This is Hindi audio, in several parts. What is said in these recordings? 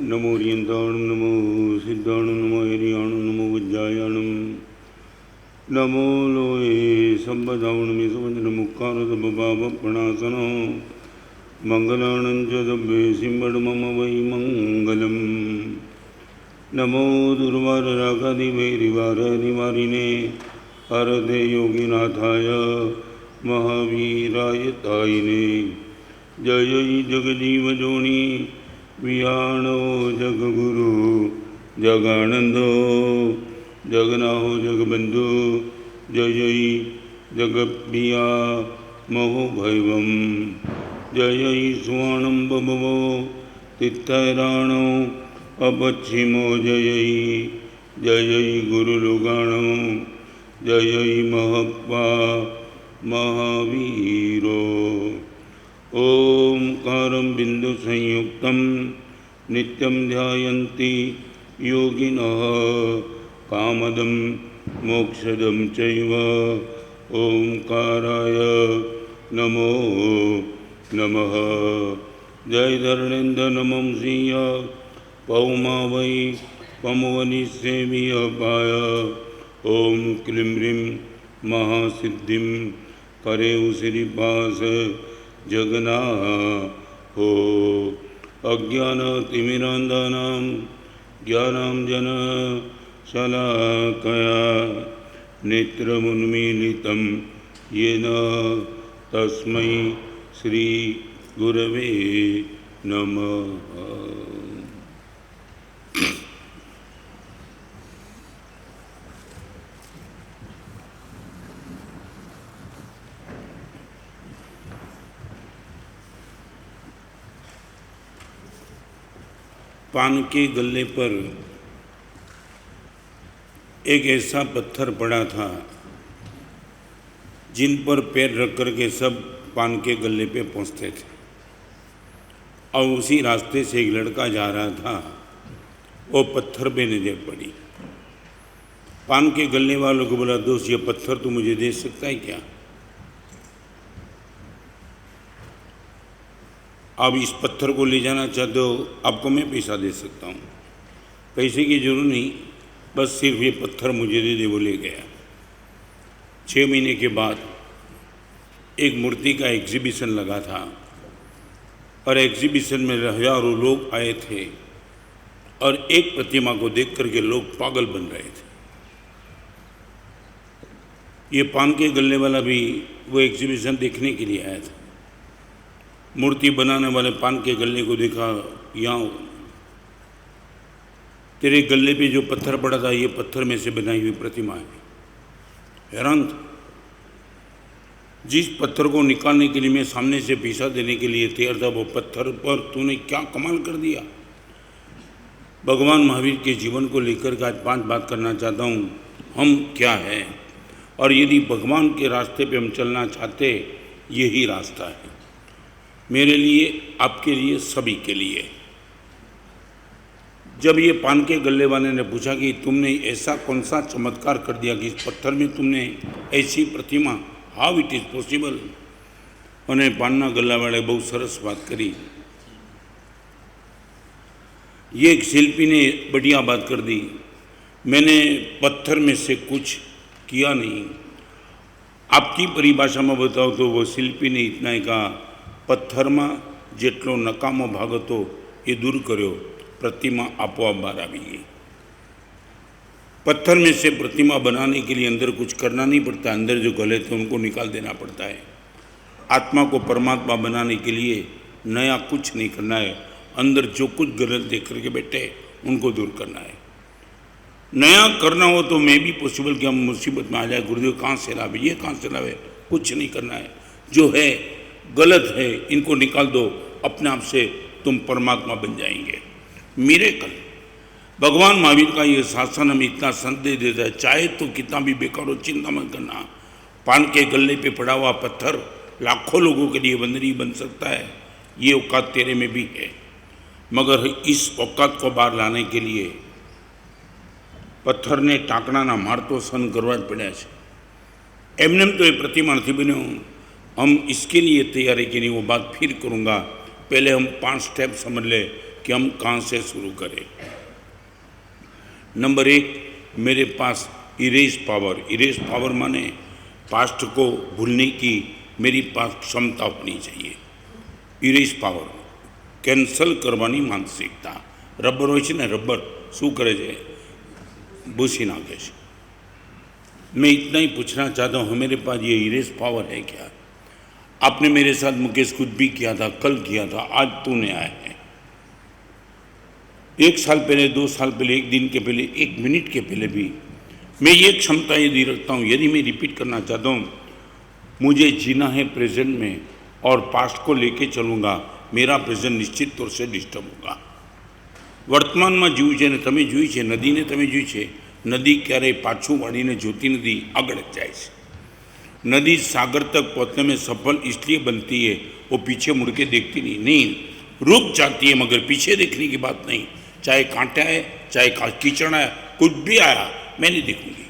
नमो रियंताणं नमो सिद्धाणं नमो हरियाणं नमो विज्ञायाणं नमो लोये सम्पदावणमिसवचनमुक्कारदभावप्रणासनो मङ्गलानं च दब्बे सिंहमम वै मङ्गलम् नमो दुर्वाररागादिवैरिवारनिवारिणे हरते योगिनाथाय महावीराय तायिने जय जगजीवजोनि वियाणो जगगुरु जगानंदो जगनाहो जगबंधु जय जगपिया महो भैवम जय स्वाणं बभवो तित्तराणो अपच्छिमो जय जय गुरुलुगाणो जय महप्पा महावीरो ओंकारं बिंदु संयुक्तं नित्यं ध्यायन्ति योगिनः कामदं मोक्षदं चैव ओंकाराय नमो नमः जय धरणेन्द्र नमं श्रीय पौमा वै पमवनिसेविय पाय ओं क्लीं ह्रीं महासिद्धिं करे श्रीपास जगना हो अज्ञानतिमिरान्धानां ज्ञानाञ्जन शलाकया नेत्रमुन्मीलितं येन तस्मै श्री गुरवे नमः। पान के गल्ले पर एक ऐसा पत्थर पड़ा था जिन पर पैर रख कर के सब पान के गल्ले पे पहुंचते थे और उसी रास्ते से एक लड़का जा रहा था, वो पत्थर पे नजर पड़ी। पान के गल्ले वालों को बोला, दोस्त ये पत्थर तो मुझे दे सकता है क्या? आप इस पत्थर को ले जाना चाहते हो, आपको मैं पैसा दे सकता हूँ। पैसे की जरूरत नहीं, बस सिर्फ ये पत्थर मुझे दे दे। वो ले गया। 6 महीने के बाद एक मूर्ति का एग्जीबिशन लगा था और एग्जीबिशन में हजारों लोग आए थे और एक प्रतिमा को देख करके लोग पागल बन रहे थे। ये पान के गल्ले वाला भी वो एग्जीबिशन देखने के लिए आया था। मूर्ति बनाने वाले पान के गल्ले को देखा, यहाँ तेरे गल्ले पे जो पत्थर पड़ा था ये पत्थर में से बनाई हुई प्रतिमा है। हैरान था। जिस पत्थर को निकालने के लिए मैं सामने से पैसा देने के लिए तैयार था, वो पत्थर पर तूने क्या कमाल कर दिया। भगवान महावीर के जीवन को लेकर के आज 5 बात करना चाहता हूँ। हम क्या है और यदि भगवान के रास्ते पे हम चलना चाहते, यही रास्ता है मेरे लिए, आपके लिए, सभी के लिए। जब ये पान के गल्ले वाले ने पूछा कि तुमने ऐसा कौन सा चमत्कार कर दिया कि इस पत्थर में तुमने ऐसी प्रतिमा, हाउ इट इज़ पॉसिबल। उन्हें पानना गल्ला वाले बहुत सरस बात करी। ये एक शिल्पी ने बढ़िया बात कर दी, मैंने पत्थर में से कुछ किया नहीं। आपकी परिभाषा में बताओ तो वो शिल्पी ने इतना ही कहा, पत्थर में जेटलो नकामो भाग હતો એ दूर કર્યો, प्रतिमा आपोआप बहार આવી गई। पत्थर में से प्रतिमा बनाने के लिए अंदर कुछ करना नहीं पड़ता, अंदर जो गलत है उनको निकाल देना पड़ता है। आत्मा को परमात्मा बनाने के लिए नया कुछ नहीं करना है, अंदर जो कुछ गलत देख करके बैठे उनको दूर करना है। नया करना हो तो मैं भी पॉसिबल कि हम मुसीबत में आ जाए, गुरुदेव कहाँ से लावे, ये कहाँ से लावे, कुछ नहीं करना है। जो है गलत है इनको निकाल दो, अपने आप से तुम परमात्मा बन जाएंगे। मिरेकल भगवान महावीर का ये शासन हमें इतना संदेश देता है, चाहे तो कितना भी बेकार हो चिंता मत करना। पान के गल्ले पे पड़ा हुआ पत्थर लाखों लोगों के लिए वंदनीय बन सकता है, ये औकात तेरे में भी है। मगर इस औकात को बाहर लाने के लिए पत्थर ने टाकना मार तो सहन करवा ज पड़ा है। एमनेम तो ये प्रतिमा नहीं बन्यो, हम इसके लिए तैयार है कि नहीं वो बात फिर करूँगा। पहले हम 5 स्टेप समझ ले कि हम कहाँ से शुरू करें। नंबर 1, मेरे पास इरेज पावर माने पास्ट को भूलने की मेरी पास क्षमता होनी चाहिए। इरेज पावर, कैंसल करवानी मानसिकता। रबर हो ने, रबर शू करे છે, ભૂસી નાખે છે। मैं इतना ही पूछना चाहता हूँ, मेरे पास ये इरेज पावर है क्या? आपने मेरे साथ मुकेश कुछ भी किया था, कल किया था, आज तूने आया है। 1 साल पहले, 2 साल पहले, 1 दिन के पहले, 1 मिनट के पहले भी मैं ये क्षमता यदि रखता हूँ, यदि मैं रिपीट करना चाहता हूँ, मुझे जीना है प्रेजेंट में और पास्ट को लेके चलूँगा, मेरा प्रेजेंट निश्चित तौर से डिस्टर्ब होगा। वर्तमान में जीव है ने तमे जोई है, नदी ने तमे जोई है, नदी क्यारे पाछू वाळीने जोती नदी आगळ जाए छे। नदी सागर तक पहुँचने में सफल इसलिए बनती है, वो पीछे मुड़ के देखती नहीं, रुक जाती है, मगर पीछे देखने की बात नहीं। चाहे कांटा है, चाहे कीचड़ है, कुछ भी आया मैं नहीं देखूंगी।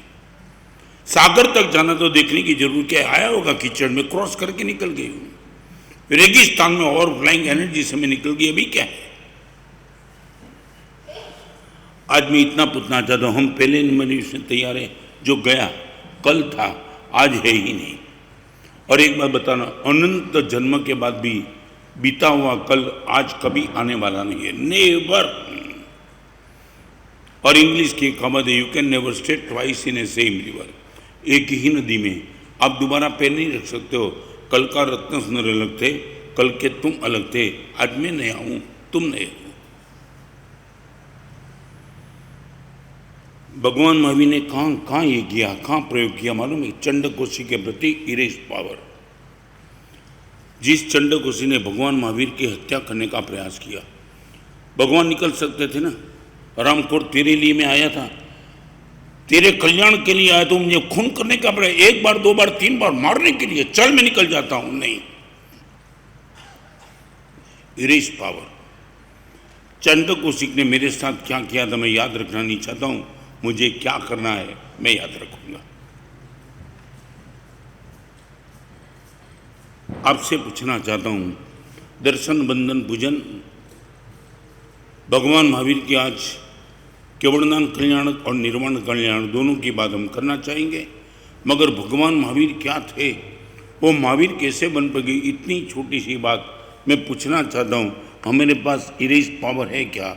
सागर तक जाना तो देखने की जरूर क्या आया होगा, कीचड़ में क्रॉस करके निकल गई हूँ, रेगिस्तान में और फ्लाइंग एनर्जी से मैं निकल गई, अभी क्या है। आज मैं इतना पूछना चाहता हूँ, हम पहले नंबर से तैयार है, जो गया कल था आज है ही नहीं। और एक बात बताना, अनंत जन्म के बाद भी बीता हुआ कल आज कभी आने वाला नहीं है, नेवर। और इंग्लिश की कहावत है, you can never stay twice in A same river. एक ही नदी में आप दोबारा पैर नहीं रख सकते हो। कल का रत्न सुंदर अलग थे, कल के तुम अलग थे, आज मैं नया हूं, तुम नए हो। भगवान महावीर ने कहाँ ये किया, कहाँ प्रयोग किया मालूम है? चंडकोशी के प्रति इरेज पावर। जिस चंडकोशी ने भगवान महावीर की हत्या करने का प्रयास किया, भगवान निकल सकते थे ना, रामखोर तेरे लिए मैं आया था, तेरे कल्याण के लिए आया, तो मुझे खून करने का पड़ा, 1 बार 2 बार 3 बार मारने के लिए, चल मैं निकल जाता हूं। नहीं, इरेज पावर। चंडकोशी ने मेरे साथ क्या किया था मैं याद रखना नहीं चाहता हूं, मुझे क्या करना है मैं याद रखूंगा। आपसे पूछना चाहता हूं, दर्शन बंधन पूजन भगवान महावीर की आज केवड़दान कल्याण और निर्वाण कल्याण दोनों की बात हम करना चाहेंगे, मगर भगवान महावीर क्या थे, वो महावीर कैसे बन पाएगी, इतनी छोटी सी बात मैं पूछना चाहता हूँ। हमारे पास इरेज पावर है क्या?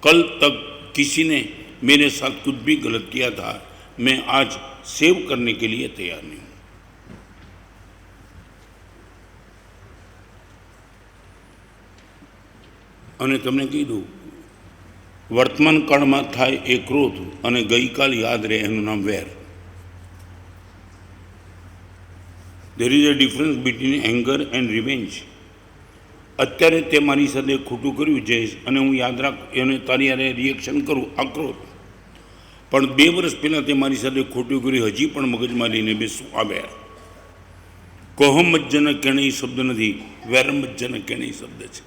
कल तक किसी ने मेरे साथ कुछ भी गलत किया था, मैं आज सेव करने के लिए तैयार नहीं हूँ। અને તમને કીધું, વર્તમાન કાળમાં થાય એ ક્રોધ અને ગઈકાલ યાદ રહે એનું નામ વેર. There is a difference between anger and revenge. અત્યારે તે મારી સાથે ખોટું કર્યું જયેશ, અને હું યાદ રાખ એને તારી યારે રિએક્શન કરું આક્રોધ, પણ 2 વર્ષ પહેલાં તે મારી સાથે ખોટું કર્યું, હજી પણ મગજમાં લઈને બેસું આ વેર. કોહમજ્જન કેણેય શબ્દ નથી, વેરમજ્જન કેણેય શબ્દ છે.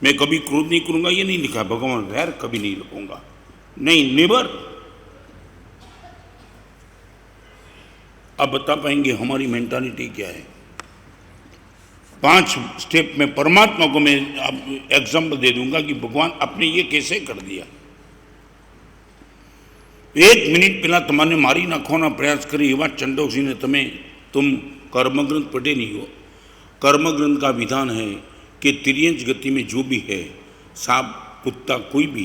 मैं कभी क्रोध नहीं करूंगा ये नहीं लिखा, भगवान वैर कभी नहीं रखूंगा, नहीं, नेवर। आप बता पाएंगे हमारी मेंटालिटी क्या है? 5 स्टेप में परमात्मा को मैं एग्जाम्पल दे दूंगा कि भगवान आपने ये कैसे कर दिया। 1 मिनिट पहला तमाने मारी नाखवाना प्रयास करी एवं चंडकोशी ने तुम कर्मग्रंथ पढ़े नहीं हो। कर्मग्रंथ का विधान है कि तिर्यंच गति में जो भी है, सांप कुत्ता कोई भी,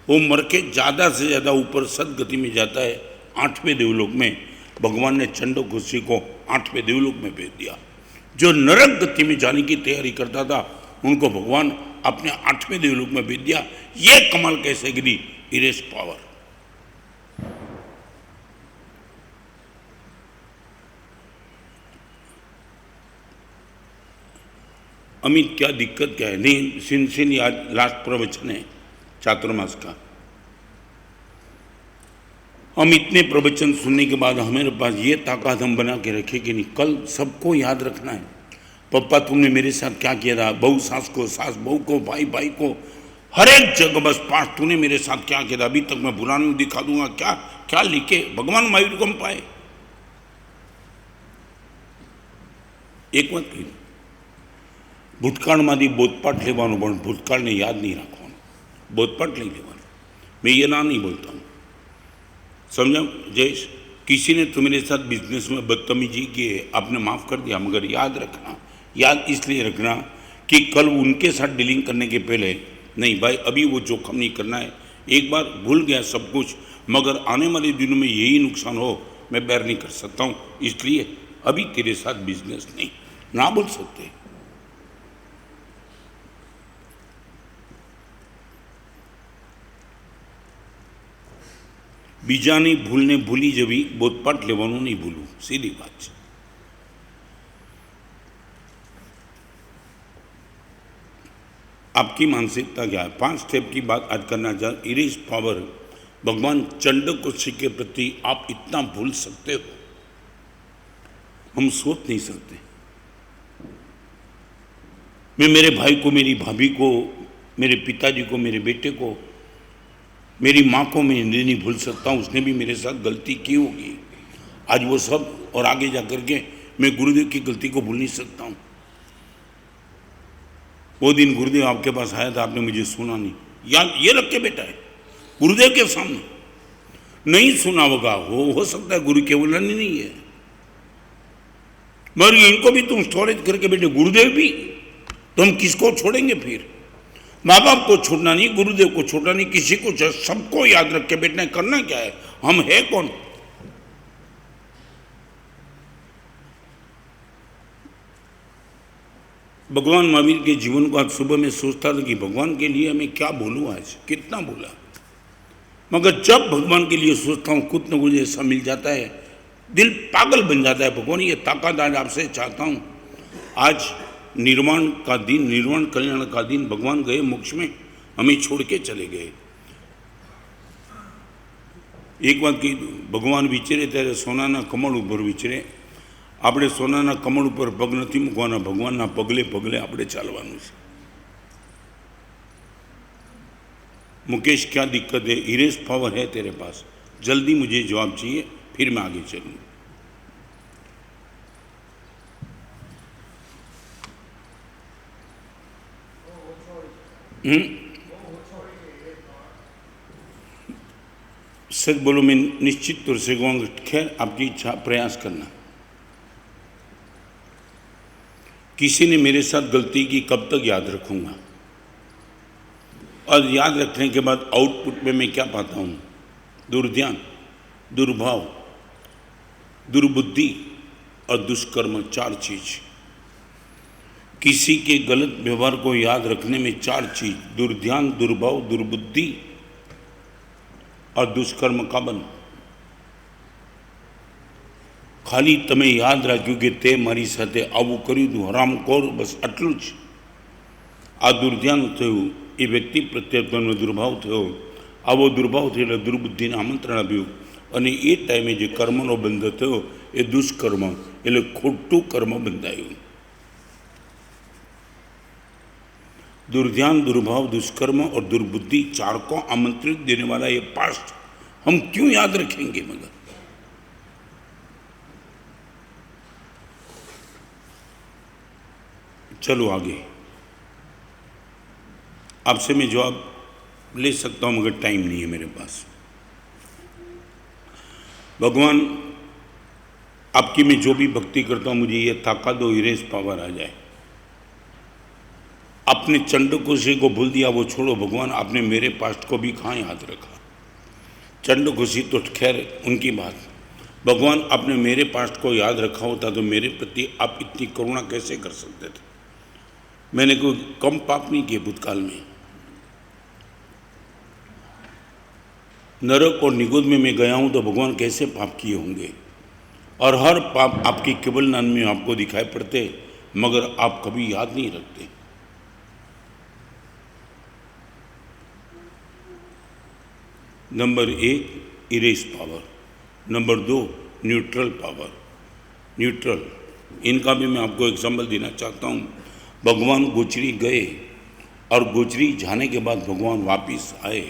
वो मर के ज़्यादा से ज़्यादा ऊपर सदगति में जाता है, 8वें देवलोक में। भगवान ने चंडकोशी को 8वें देवलोक में भेज दिया। जो नरक गति में जाने की तैयारी करता था उनको भगवान अपने 8वें देवलोक में भेज दिया। ये कमाल कैसे गिरी? Erase power. अमित क्या दिक्कत क्या है? नहीं, सिंसिन आज लास्ट प्रवचन है चातुर्मास का। हम इतने प्रवचन सुनने के बाद हमारे पास ये ताकत हम बना के रखे कि नहीं, कल सबको याद रखना है। पप्पा तुमने मेरे साथ क्या किया था, बहू सास को, सास बहू को, भाई भाई को, हर एक जगह बस पास तूने मेरे साथ क्या किया था, अभी तक मैं बुरा नहीं दिखा दूंगा। क्या क्या लिखे भगवान महावीर को हम पाए। एक बात कही, ભૂતકાળમાંથી બોધપાઠ લેવાનો, પણ ભૂતકાળને યાદ નહીં રાખવાનો, બોધપાઠ नहीं लेવાનો। मैं ये ना नहीं बोलता हूँ, समझा जयेश? किसी ने तुम्हारे साथ बिजनेस में बदतमीजी की है, आपने माफ़ कर दिया, मगर याद रखना, याद इसलिए रखना कि कल उनके साथ डीलिंग करने के पहले नहीं भाई अभी वो जोखम नहीं करना है। एक बार भूल गया सब कुछ, मगर आने वाले दिनों में यही नुकसान हो मैं बेर नहीं कर सकता हूँ, इसलिए अभी तेरे साथ बिजनेस नहीं, ना बोल सकते। बीजानी भूलने भूली जबी बोधपाठ लेवानू नहीं भूलू, सीधी बात है। आपकी मानसिकता क्या है? 5 स्टेप की बात आज करना चाह। इरेज पावर, भगवान चंडकोशी के प्रति आप इतना भूल सकते हो, हम सोच नहीं सकते। मैं मेरे भाई को, मेरी भाभी को, मेरे पिताजी को, मेरे बेटे को, मेरी माँ को मैं नहीं भूल सकता हूँ, उसने भी मेरे साथ गलती की होगी। आज वो सब और आगे जा कर के मैं गुरुदेव की गलती को भूल नहीं सकता हूँ। वो दिन गुरुदेव आपके पास आया था, आपने मुझे सुना नहीं, याद ये रख के बैठा है गुरुदेव के सामने, नहीं सुना होगा, हो सकता है गुरु केवल नहीं है, मगर इनको भी तुम स्टोरेज करके बैठे, गुरुदेव भी, तो हम किसको छोड़ेंगे फिर? माँ बाप को छोड़ना नहीं, गुरुदेव को छोड़ना नहीं, किसी को, सबको याद रख के बैठना है। करना क्या है? हम है कौन? भगवान महावीर के जीवन को आज सुबह में सोचता था कि भगवान के लिए मैं क्या बोलूँ, आज कितना बोला, मगर जब भगवान के लिए सोचता हूँ कुछ न कुछ ऐसा मिल जाता है, दिल पागल बन जाता है। भगवान ये ताकत आज आपसे चाहता हूँ। आज निर्वाण का दिन, निर्वाण कल्याण का दिन, भगवान गए मोक्ष में, हमें छोड़ के चले गए। एक बात की, भगवान विचरे त्यारे सोनाना कमल ऊपर विचरे, આપણે સોનાના કમળ ઉપર પગ નથી મૂકવાના, ભગવાનના પગલે પગલે આપણે ચાલવાનું છે। मुकेश क्या दिक्कत है? इरेज पावर है तेरे पास, जल्दी मुझे जवाब चाहिए, फिर मैं आगे चलूँ। सच बोलो, मैं निश्चित तौर से कहूँगा, खैर आपकी इच्छा, प्रयास करना। किसी ने मेरे साथ गलती की, कब तक याद रखूँगा? और याद रखने के बाद आउटपुट में मैं क्या पाता हूँ? दुर्ध्यान, दुर्भाव, दुर्बुद्धि और दुष्कर्म, 4 चीज। किसी के गलत व्यवहार को याद रखने में 4 चीज, दुर्ध्यान, दुर्भाव, दुर्बुद्धि और दुष्कर्म का बन। खाली तमे याद राख्યું કે તે મારી સાથે આવું કર્યું હતું, હરામખોર, બસ આટલું જ। આ દુર્ધ્યાન થયું, એ વ્યક્તિ પ્રત્યે તેમનો દુર્ભાવ થયો, આવો દુર્ભાવ થયો એટલે દુર્બુદ્ધિને આમંત્રણ આપ્યું, અને એ ટાઈમે જે કર્મનો બંધ થયો એ દુષ્કર્મ એટલે ખોટું કર્મ બંધાયું। दुर्ध्यान, दुर्भाव, दुष्कर्म और दुर्बुद्धि, 4 को आमंत्रित देने वाला ये पास्ट हम क्यों याद रखेंगे? मगर चलो आगे, आपसे मैं जवाब ले सकता हूँ मगर टाइम नहीं है मेरे पास। भगवान आपकी मैं जो भी भक्ति करता हूँ, मुझे ये ताकत दो, इरेज पावर आ जाए। आपने चंडकोशी को भूल दिया, वो छोड़ो, भगवान आपने मेरे पास्ट को भी कहाँ याद रखा? चंडकोशी तो खैर उनकी बात, भगवान आपने मेरे पास्ट को याद रखा होता तो मेरे प्रति आप इतनी करुणा कैसे कर सकते थे? मैंने कोई कम पाप नहीं किए भूतकाल में। नरक और निगोद में मैं गया हूँ तो भगवान कैसे पाप किए होंगे? और हर पाप आपकी केवल नाम में आपको दिखाई पड़ते, मगर आप कभी याद नहीं रखते। Number 1 erase power, number 2 neutral power. Neutral, इनका भी मैं आपको एग्जाम्पल देना चाहता हूँ। भगवान गोचरी गए और गोचरी जाने के बाद भगवान वापिस आए।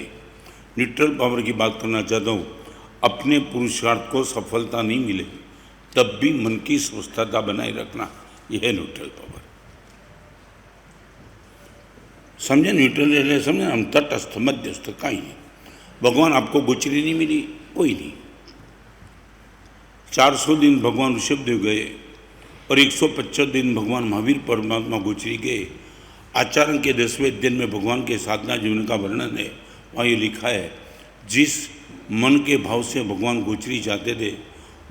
न्यूट्रल पावर की बात करना चाहता हूँ। अपने पुरुषार्थ को सफलता नहीं मिले तब भी मन की स्वस्थता बनाए रखना, यह है न्यूट्रल पावर। समझे? न्यूट्रल એટલે समझे हम तटस्थ मध्यस्थ काई नहीं। भगवान आपको गोचरी नहीं मिली, कोई नहीं। 400 दिन भगवान ऋषभदेव गए और 125 दिन भगवान महावीर परमात्मा गोचरी गए। आचरण के 10वें दिन में भगवान के साधना जीवन का वर्णन है। वहाँ ये लिखा है, जिस मन के भाव से भगवान गोचरी जाते थे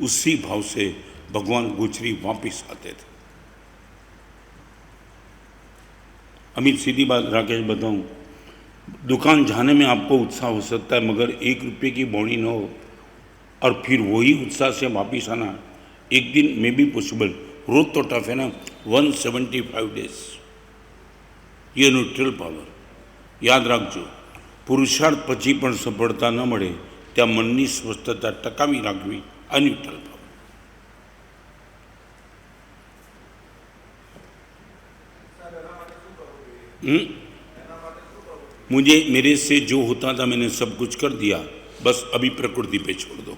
उसी भाव से भगवान गोचरी वापिस आते थे। अमित सीधी बात राकेश बताऊं, दुकान जाने में आपको उत्साह हो सकता है, मगर 1 रुपये की बौनी न हो और फिर वही उत्साह से वापिस आना एक दिन में भी पॉसिबल। रोज तो टफ है ना, 175 डेज। ये न्यूट्रल पावर याद रखो। पुरुषार्थ पछी पण सफलता न मळे त्या मननी स्वस्थता टकावी राखवी आ न्यूट्रल पावर। मुझे मेरे से जो होता था मैंने सब कुछ कर दिया, बस अभी प्रकृति पे छोड़ दो।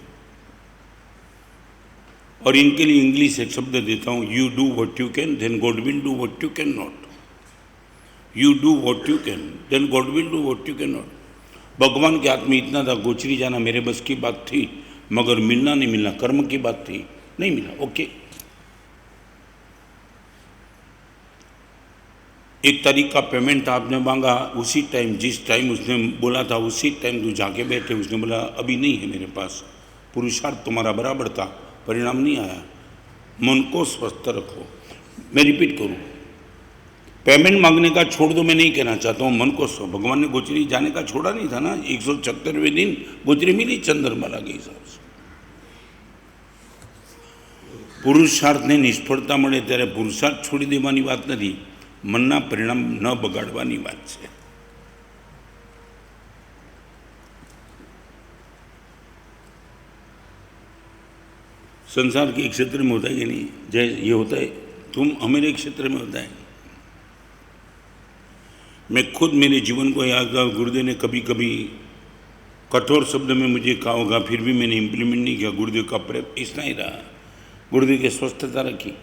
और इनके लिए इंग्लिश एक शब्द देता हूँ, you do what you can then God will do what you can not. You do what you can then God will do what you can not. भगवान के हाथ में इतना था, गोचरी जाना मेरे बस की बात थी, मगर मिलना नहीं मिलना कर्म की बात थी, नहीं मिला, ओके। 1 तारीख का पेमेंट आपने मांगा, उसी टाइम जिस टाइम उसने बोला था उसी टाइम तू जाके बैठे। उसने बोला अभी नहीं है मेरे पास। पुरुषार्थ तुम्हारा बराबर था, परिणाम नहीं आया। मन को स्वस्थ रखो। मैं रिपीट करूं, पेमेंट मांगने का छोड़ दो, मैं नहीं कहना चाहता हूँ, मन को स्वस्थ। भगवान ने गोचरी जाने का छोड़ा नहीं था ना। 176वें दिन गोचरी मिली चंद्रमाला के हिसाब से। पुरुषार्थ ने निष्फળતા મળે ત્યારે પુરુષાર્થ છોડી દેવાની વાત નથી, મનના પરિણામ ન બગાડવાની વાત છે। संसार के एक क्षेत्र में होता है कि नहीं, जय ये होता है, तुम हमारे क्षेत्र में होता है। मैं खुद मेरे जीवन को याद था, गुरुदेव ने कभी कभी कठोर शब्द में मुझे कहा होगा, फिर भी मैंने इम्प्लीमेंट नहीं किया। गुरुदेव का प्रेम इतना ही रहा। गुरुदेव की स्वस्थता रखी।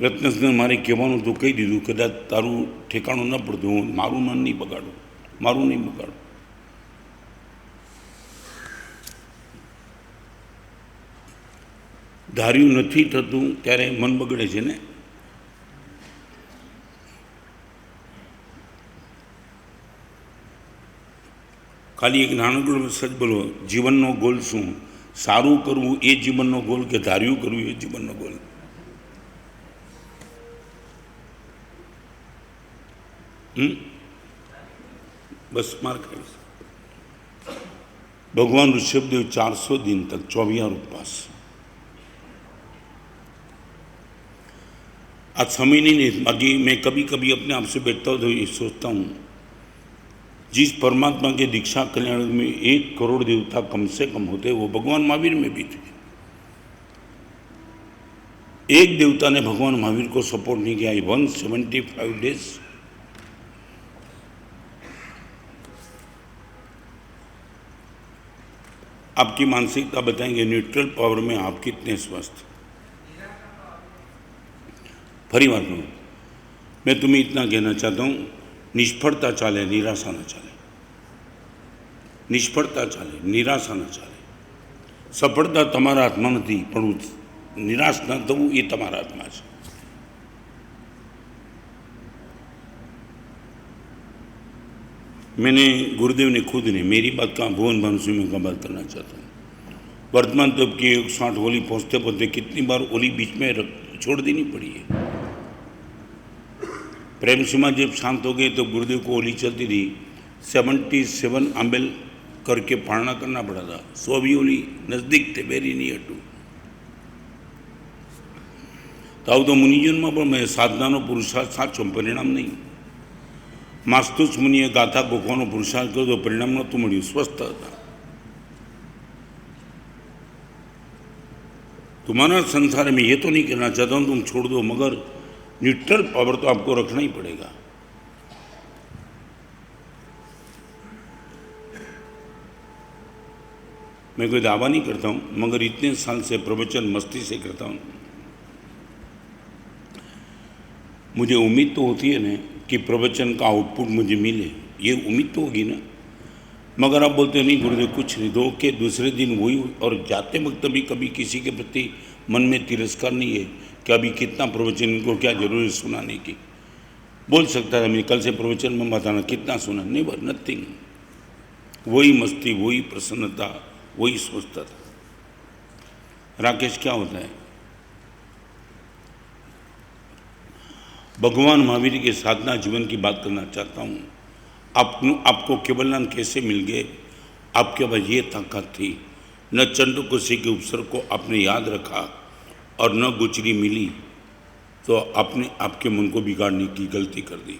रत्नसने मारे कहेवानुं तो कही दीधुं, कदाच तारू ठेकाणुं न पड़तुं, हूँ मारू मन नहीं बगाड़ूं, मारू नहीं बगाड़ूं। धार्યું નથી થતું ત્યારે મન બગડે છે ને। ખાલી એક નાનકડું સચ બોલો, જીવનનો ગોલ શું? સારું કરવું એ જીવનનો ગોલ કે ધાર્યું કરવું એ જીવનનો ગોલ? बस मार खाई। भगवान ऋषभदेव 400 दिन तक 24 उपवास। आज समय नहीं, बाकी मैं कभी कभी अपने आप से बैठता हूँ तो ये सोचता हूँ, जिस परमात्मा के दीक्षा कल्याण में 1 करोड़ देवता कम से कम होते, वो भगवान महावीर में भी थे। एक देवता ने भगवान महावीर को सपोर्ट नहीं किया। 175 डेज। आपकी मानसिकता बताएंगे न्यूट्रल पावर में आप कितने स्वस्थ। फरी बात कहूँ, मैं तुम्हें इतना कहना चाहता हूँ, निष्फलता चाले निराशा न चाले। निष्फलता चाले निराशा न चाले। सफलता तमारा हाथमां नथी, पण निराश न थवुं ए तमारा हाथमां छे। मैंने गुरुदेव ने खुद ने, मेरी बात का भुवन भानुसी में का बात करना चाहता हूँ। वर्तमान तब की 160 होली पहुँचते पहुँचते कितनी बार होली बीच में छोड़ देनी पड़ी है। प्रेम सीमा जब शांत हो गई तो गुरुदेव को होली चलती थी, 77 आंबेल करके पालना करना पड़ा था। 100वीं होली नजदीक थे, वेरी नियर टू। तो मुनिजन में मैं साधना पुरुषार्थ साचो, परिणाम नहीं। मास्तुस मुनिए गाथा गोखવાનો पुरुषार्थ કર્યો તો પરિણામ નહોતું મળ્યું, સ્વસ્થ હતા। तुम्हारा संसार में ये तो नहीं कहना चाहता हूँ तुम छोड़ दो, मगर न्यूट्रल पावर तो आपको रखना ही पड़ेगा। मैं कोई दावा नहीं करता हूँ, मगर इतने साल से प्रवचन मस्ती से करता हूँ। मुझे उम्मीद तो होती है ना कि प्रवचन का आउटपुट मुझे मिले, ये उम्मीद तो होगी ना। मगर आप बोलते नहीं गुरुदेव कुछ नहीं, दो के दूसरे दिन वही, और जाते वक्त भी कभी किसी के प्रति मन में तिरस्कार नहीं है कि अभी कितना प्रवचन, इनको क्या जरूरत है सुनाने की। बोल सकता था मैं कल से प्रवचन में बताना कितना सुना, नेवर, नथिंग। वही मस्ती, वही प्रसन्नता, वही सोचता था। राकेश क्या होता है? भगवान महावीर के साधना जीवन की बात करना चाहता हूँ। आपको केवलान कैसे मिल गए? आपके पास ये ताकत थी, न चंद्रकोशी के उपसर्ग को आपने याद रखा और न गुचरी मिली, तो आपने आपके मन को बिगाड़ने की गलती कर दी।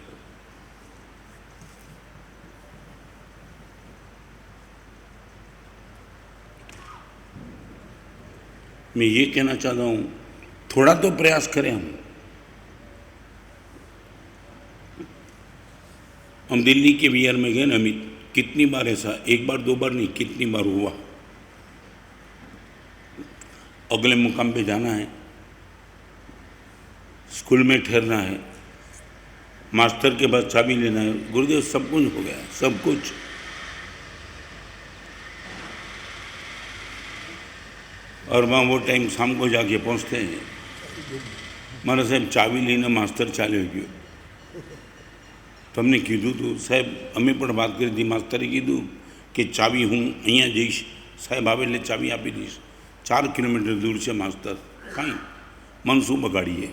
मैं ये कहना चाहता हूँ, थोड़ा तो प्रयास करें हम दिल्ली के बिहार में गए ना अमित, कितनी बार ऐसा, एक बार दो बार नहीं, कितनी बार हुआ। अगले मुकाम पे जाना है, स्कूल में ठहरना है, मास्टर के पास चाबी लेना है, गुरुदेव सब कुछ हो गया, सब कुछ। और वहाँ वो टाइम शाम को जाके पहुँचते हैं, मारा साहब चाबी लेना मास्टर चाले हो गयो। તમને કીધું હતું સાહેબ, અમે પણ વાત કરી હતી, માસ્તરે કીધું કે ચાવી હું અહીંયા જઈશ, સાહેબ આવે એટલે ચાવી આપી દઈશ। 4 કિલોમીટર દૂર છે માસ્તર, કાંઈ મન શું બગાડીએ?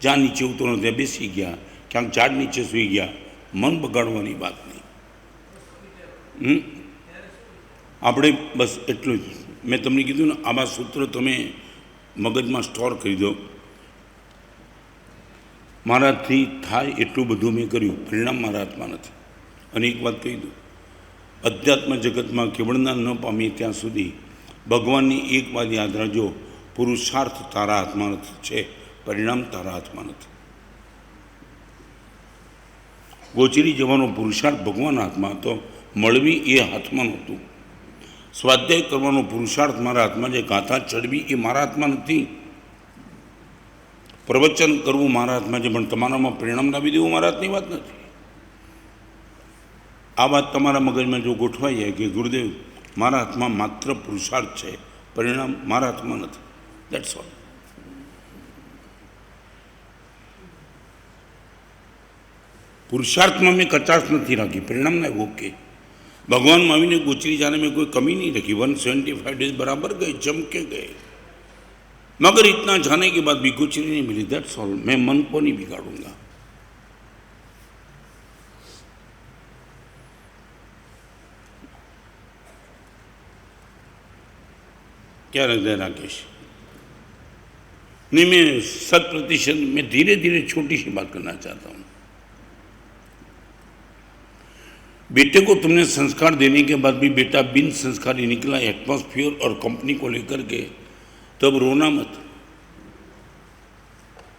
જ્યાં નીચે ઉતરો ત્યાં બેસી ગયા, ક્યાંક ઝાડ નીચે સૂઈ ગયા, મન બગાડવાની વાત નહીં। આપણે બસ એટલું જ મેં તમને કીધું ને, આવા સૂત્રો તમે મગજમાં સ્ટોર કરી દો। મારાથી થાય એટલું બધું મેં કર્યું, પરિણામ મારા હાથમાં નથી। અને એક વાત કહી દઉં, અધ્યાત્મ જગતમાં કેવળના ન પામીએ ત્યાં સુધી ભગવાનની એક વાત યાદ રાખજો, પુરુષાર્થ તારા હાથમાં છે, પરિણામ તારા હાથમાં નથી। ગોચરી જવાનો પુરુષાર્થ ભગવાન હાથમાં હતો, મળવી એ હાથમાં નહોતું। સ્વાધ્યાય કરવાનો પુરુષાર્થ મારા હાથમાં છે, ગાથા ચડવી એ મારા હાથમાં નથી। प्रवचन करવું મારા હાથમાં છે, પણ તમારામાં પરિણામ લાવી દેવું મારા હાથની વાત નથી। આ વાત તમારા મગજમાં જો ગોઠવાઈ જાય કે ગુરુદેવ મારા હાથમાં માત્ર પુરુષાર્થ છે, પરિણામ મારા હાથમાં નથી, દેટ્સ ઓલ। પુરુષાર્થમાં મેં કચાશ નથી રાખી, પરિણામના ઓકે। ભગવાનમાં આવીને ગોચરી જાને મેં કોઈ કમી नहीं रखी। 175 डेज बराबर गए, जम के गए, मगर इतना जाने के बाद भी गुचरी नहीं मिली, दैट्स ऑल। मैं मन को नहीं बिगाड़ूंगा। क्या लगता है राकेश? नहीं, मैं 100% में धीरे धीरे छोटी सी बात करना चाहता हूँ। बेटे को तुमने संस्कार देने के बाद भी बेटा बिन संस्कारी निकला, एटमॉस्फेयर और कंपनी को लेकर के, तब रोना मत।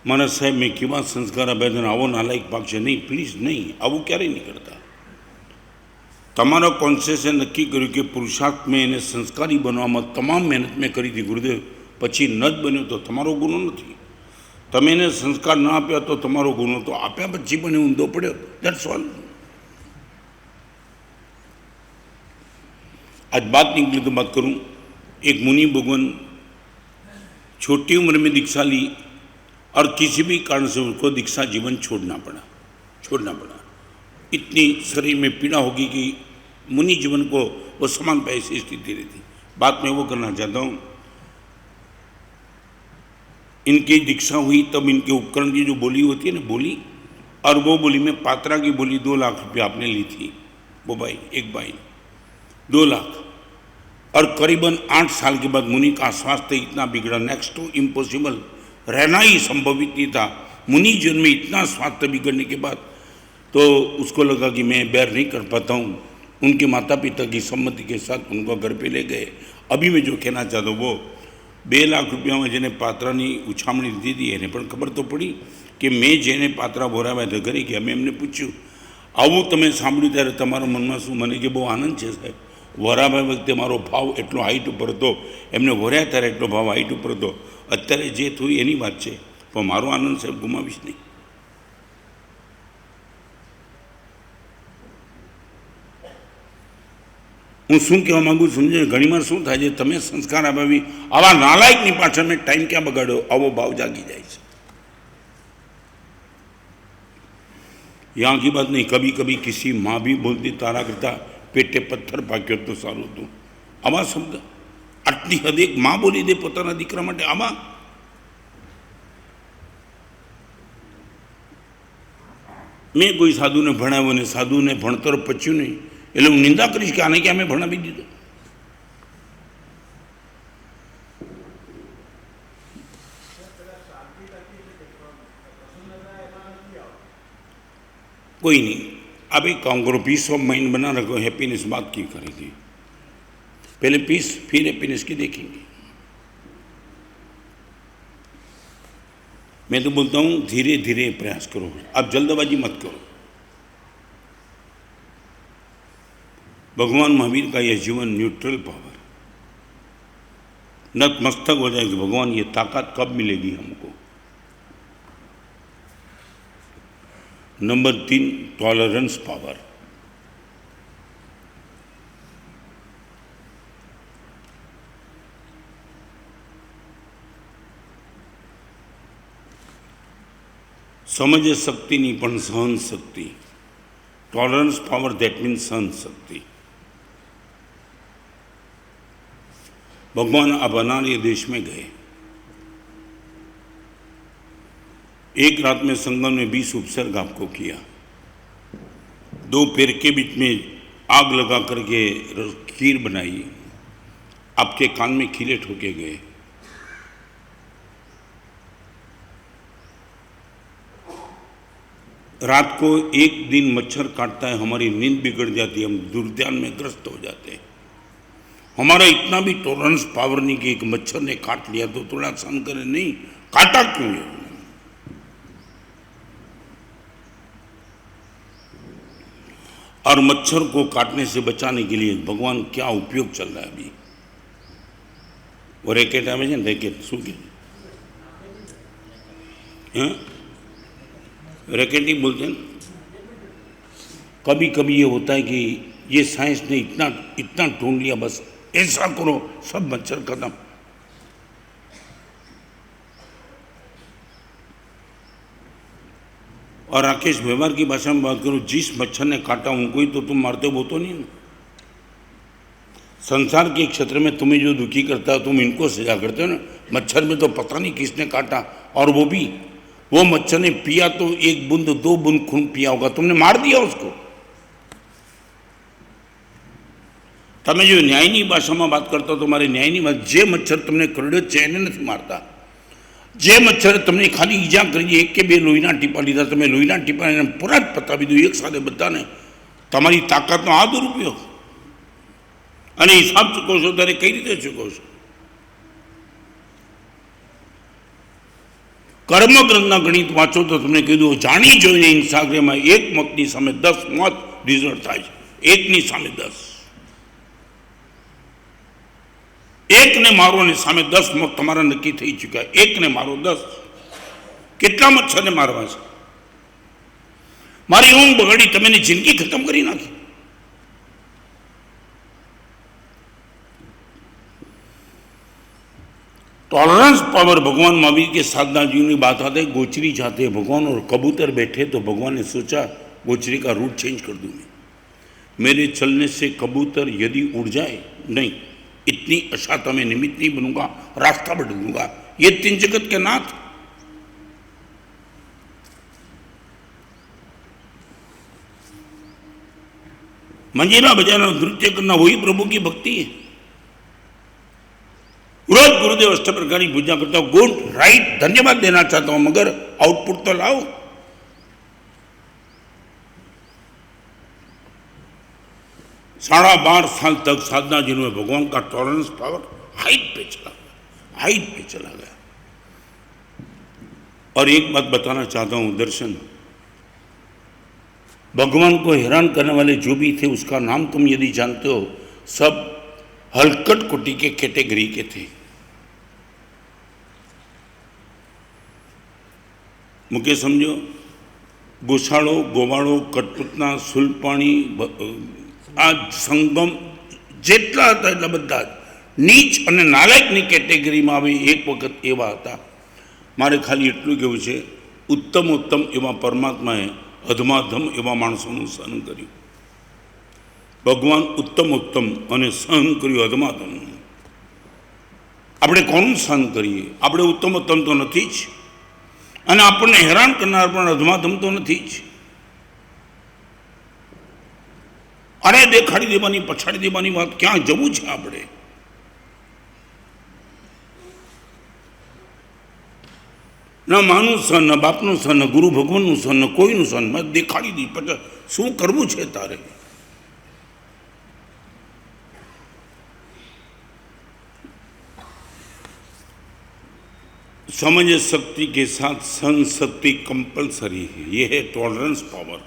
मारा साहेब मैं केवा संस्कार आप्या आवो नालायक पाकशे नहीं, प्लीज नहीं, आवुं क्यारेय नहीं करता। तमारा कॉन्शियसे नक्की कर्युं कि पुरुषार्थ में एने संस्कारी बनवामां तमाम मेहनत में करी थी गुरुदेव, पछी न ज बन्यो तो तमारो गुनो नथी। तमे एने संस्कार न आप्या तो तमारो गुनो, तो आप्या पछी पण ऊंधो पड्यो, दैट्स ऑल। आज बात निकली तो बात करूं। एक मुनि भगवान छोटी उम्र में दीक्षा ली और किसी भी कारण से उसको दीक्षा जीवन छोड़ना पड़ा। इतनी शरीर में पीड़ा होगी कि मुनि जीवन को वो समान पैसे स्थिति रहती। बात मैं वो करना चाहता हूँ, इनकी दीक्षा हुई तब इनके उपकरण की जो बोली होती है ना, बोली, और वो बोली में पात्रा की बोली 2 लाख रुपये आपने ली थी। वो भाई, एक भाई 2 लाख, और करीबन 8 साल के बाद मुनि का स्वास्थ्य इतना बिगड़ा, नेक्स्ट टू इम्पॉसिबल, रहना ही संभवित नहीं था। मुनि जीवन में इतना स्वास्थ्य बिगड़ने के बाद तो उसको लगा कि मैं बेर नहीं कर पाता हूँ। उनके माता पिता की सम्मति के साथ उनको घर पे ले गए। अभी मैं जो कहना चाहता हूँ, वो 2 लाख रुपया में जेने पात्रानी उछामणी दीधी एने पण खबर तो पड़ी कि मैं जेने पात्रा भोराव्या था घरे गया, मैं एमने पूछ्યું आवुं तमे सांभळ्युं त्यारे तमारा मनमा शुं? मने के बहु आनंद छे साहेब, वराव्या वखते मारो भाव एटलो हाइट पर હતો, એમને વર્યા ત્યારે એટલો ભાવ હાઇટ ઉપર હતો, અત્યારે જે થયું એની વાત છે, પણ મારો આનંદ સાહેબ ગુમાવીશ નહીં। હું શું કહેવા માગું સમજો, ઘણીવાર શું થાય છે, તમે સંસ્કાર આપ્યા આવા નાલાયકની પાછળ મેં ટાઈમ ક્યાં બગાડ્યો, આવો ભાવ જાગી જાય છે. यहाँ की बात नहीं, कभी कभी किसी माँ भी बोलती तारा करता पेटे पत्थर पाक्यो तो सारू હતું. આવા શબ્દ આટલી હદ એક માં બોલી દે પોતાના દીકરા માટે. આવા મેં કોઈ સાધુને ભણાવ્યો ને સાધુને ભણતર પચ્યું નહીં એટલે હું નિંદા કરીશ કે આને ક્યાં મેં ભણાવી દીધો. कोई नहीं, अब एक काम करो, पीस ऑफ माइंड बना रखो, हैप्पीनेस बात की करेगी, पहले पीस फिर हैप्पीनेस की देखेंगे. मैं तो बोलता हूँ धीरे धीरे प्रयास करो, आप जल्दबाजी मत करो. भगवान महावीर का यह जीवन न्यूट्रल पावर, नतमस्तक हो जाएगी. भगवान ये ताकत कब मिलेगी हमको. Number 3, tolerance power. समझ शक्ति नहीं पण सहन शक्ति. टॉलरेंस पावर दैट मीन्स सहन शक्ति. भगवान अब अनार्य देश में गए. एक रात में संगम ने 20 उपसर्ग आपको किया. 2 पेड़ के बीच में आग लगा करके खीर बनाई, आपके कान में खीले ठोके गए. रात को एक दिन मच्छर काटता है, हमारी नींद बिगड़ जाती है, हम दुर्ध्यान में ग्रस्त हो जाते हैं. हमारा इतना भी टॉलरेंस पावर नहीं कि एक मच्छर ने काट लिया तो थोड़ा सहन करें. नहीं, काटा क्यों है. और मच्छर को काटने से बचाने के लिए भगवान क्या उपयोग चल रहा है अभी. वो रैकेट આવે છે ને, रैकेट શું કે हैं, रैकेट ही बोलते हैं. कभी कभी ये होता है कि ये साइंस ने इतना इतना ढूंढ लिया, बस ऐसा करो सब मच्छर खत्म. और राकेश, व्यवहार की भाषा में बात करूं, जिस मच्छर ने काटा उनको ही तो तुम मारते हो, वो तो नहीं ना. संसार के क्षेत्र में तुम्हें जो दुखी करता है तुम इनको सजा करते हो ना. मच्छर में तो पता नहीं किसने काटा, और वो भी वो मच्छर ने पिया तो 1 बूंद 2 बूंद खून पिया होगा, तुमने मार दिया उसको. તમે જો ન્યાયની ભાષામાં વાત કરતા હો, તમારે ન્યાયની વાત, જે મચ્છર તમને કરડ્યો છે એને નથી મારતા. જે મચ્છરે તમને ખાલી ઈજા કરી, 1 કે 2 લોહીના ટીપા લીધા, તમે લોહીના ટીપા એને પૂરા જ પતાવી દો એક સાથે બધાને. તમારી તાકાતનો આ દુરુપયોગ. અને હિસાબ ચૂકવો છો ત્યારે કઈ રીતે ચૂકવો છો. કર્મગ્રંથના ગણિત વાંચો તો તમને કીધું, જાણી જોઈને હિંસાગ્રહમાં 1 મોતની સામે 10 મોત રિઝલ્ટ થાય છે. 1ની સામે 10. 1 ને મારો ને સામે 10 મોત તમારા નક્કી થઈ ચૂક્યા. 1 ને મારો 10. કેટલા મચ્છરને મારવા છે. મારી ઊંઘ બગાડી, તમે એની જિંદગી ખતમ કરી નાખી. Tolerance power. भगवान महावीर के साधना जीवन की बात आते, गोचरी जाते हैं भगवान और कबूतर बैठे, तो भगवान ने सोचा गोचरी का रूट चेंज कर दूँ मैं. मेरे चलने से कबूतर यदि उड़ जाए, नहीं, इतनी अशाता में निमित्त नहीं बनूंगा, रास्ता बदल दूंगा. ये 3 जगत के नाथ. मंजीरा बजाना, नृत्य करना, वही प्रभु की भक्ति है. रोज गुरुदेव अष्ट प्रकार की पूजा करता हूँ, गुड राइट, धन्यवाद देना चाहता हूं, मगर आउटपुट तो लाओ. साढ़ा 12 साल तक साधना जी में भगवान का टॉलरेंस पावर हाइट पे चला गया. और एक बात बताना चाहता हूं, दर्शन, भगवान को हैरान करने वाले जो भी थे उसका नाम तुम यदि जानते हो, सब हलकट कोटि के कैटेगरी के थे. मुके समझो, गोसाड़ो, गोवाड़ो, कठपुतना, सुलपाणी, आज संगम જેટલા હતા એટલા બધા જ નીચ અને નાલાયકની કેટેગરીમાં આવે એક વખત એવા હતા. મારે ખાલી એટલું કહેવું છે, ઉત્તમ ઉત્તમ એવા પરમાત્માએ અધમાધમ એવા માણસોનું સહન કર્યું. ભગવાન ઉત્તમ ઉત્તમ અને સહન કર્યું અધમાધમ. આપણે કોનું સહન કરીએ? આપણે ઉત્તમ ઉત્તમ તો નથી જ, અને આપણને હેરાન કરનાર પણ અધમાધમ તો નથી જ. અરે દેખાડી દેવાની, પછાડી દેવાની વાત ક્યાં જવું છે આપણે? ન માનું સહન, ન બાપનું સહન, ન ગુરુ ભગવાનનું સહન, ન કોઈનું સહન. મેં દેખાડી દી, પછી શું કરવું છે તારે? समझ शक्ति के साथ सहन शक्ति कंपलसरी है. ये है टॉलरेंस पावर.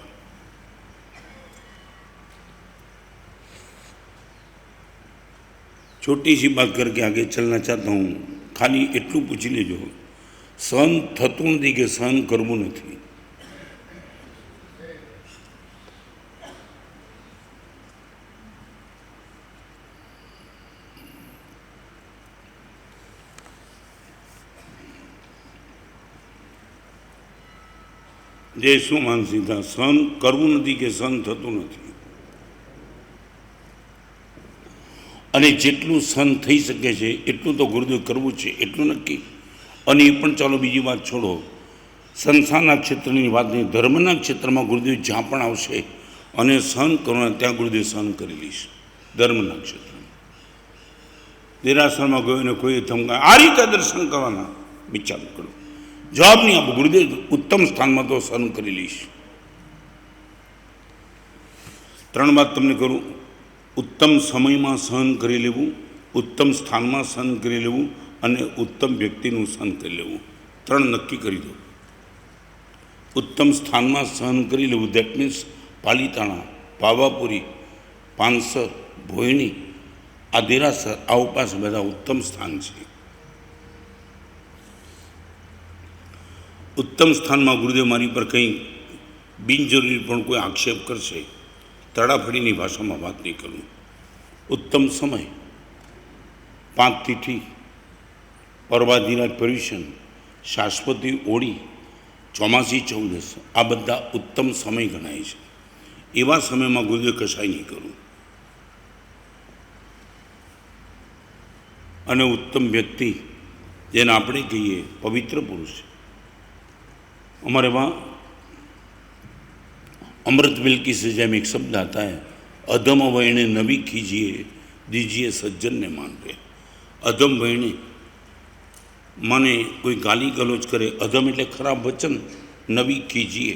छोटी सी बात करके आगे चलना चाहता हूँ. खाली एटलू पूछी लेजो, सहन थतुं नथी के सहन करवुं नथी? જે શું માનસિકતા? સહન કરવું નથી કે સહન થતું નથી? અને જેટલું સહન થઈ શકે છે એટલું તો ગુરુદેવ કરવું છે, એટલું નક્કી. અને એ પણ ચાલો બીજી વાત છોડો, સંસારના ક્ષેત્રની વાત નહીં, ધર્મના ક્ષેત્રમાં ગુરુદેવ જ્યાં પણ આવશે અને સહન કરવાના ત્યાં ગુરુદેવ સહન કરી લઈશ. ધર્મના ક્ષેત્રમાં દેરાસરમાં ગયો ને કોઈ ધમકા આ રીતે દર્શન કરવાના, વિચાર કરો. જવાબ નહીં આપો. ગુરુદેવ ઉત્તમ સ્થાનમાં તો સહન કરી લઈશ. 3 વાત તમને કરું. ઉત્તમ સમયમાં સહન કરી લેવું, ઉત્તમ સ્થાનમાં સહન કરી લેવું અને ઉત્તમ વ્યક્તિનું સહન કરી લેવું. 3 નક્કી કરી દો. ઉત્તમ સ્થાનમાં સહન કરી લેવું, દેટ મીન્સ પાલીતાણા, પાવાપુરી, પાનસર, ભોયણી, આ દેરાસર, આ ઉપાસ બધા ઉત્તમ સ્થાન છે. ઉત્તમ સ્થાનમાં ગુરુદેવ મારી પર કંઈ બિનજરૂરી પણ કોઈ આક્ષેપ કરશે, તડાફડીની ભાષામાં વાત નહીં કરું. ઉત્તમ સમય 5 તિથિ, પરવાધિરાજ પર્યુષણ, શાશ્વતી ઓળી, ચોમાસી ચૌદસ, આ બધા ઉત્તમ સમય ગણાય છે. એવા સમયમાં ગુરુદેવ કશાય નહીં કરું. અને ઉત્તમ વ્યક્તિ જેને આપણે કહીએ પવિત્ર પુરુષ, हमारे वहाँ अमृत बिल की सजा में एक शब्द आता है, अधम वैणे नबी कीजिए दीजिए सज्जन ने मान पे. अधम वैणे माने कोई गाली गलोच करे, अधम એટલે खराब वचन, नबी कीजिए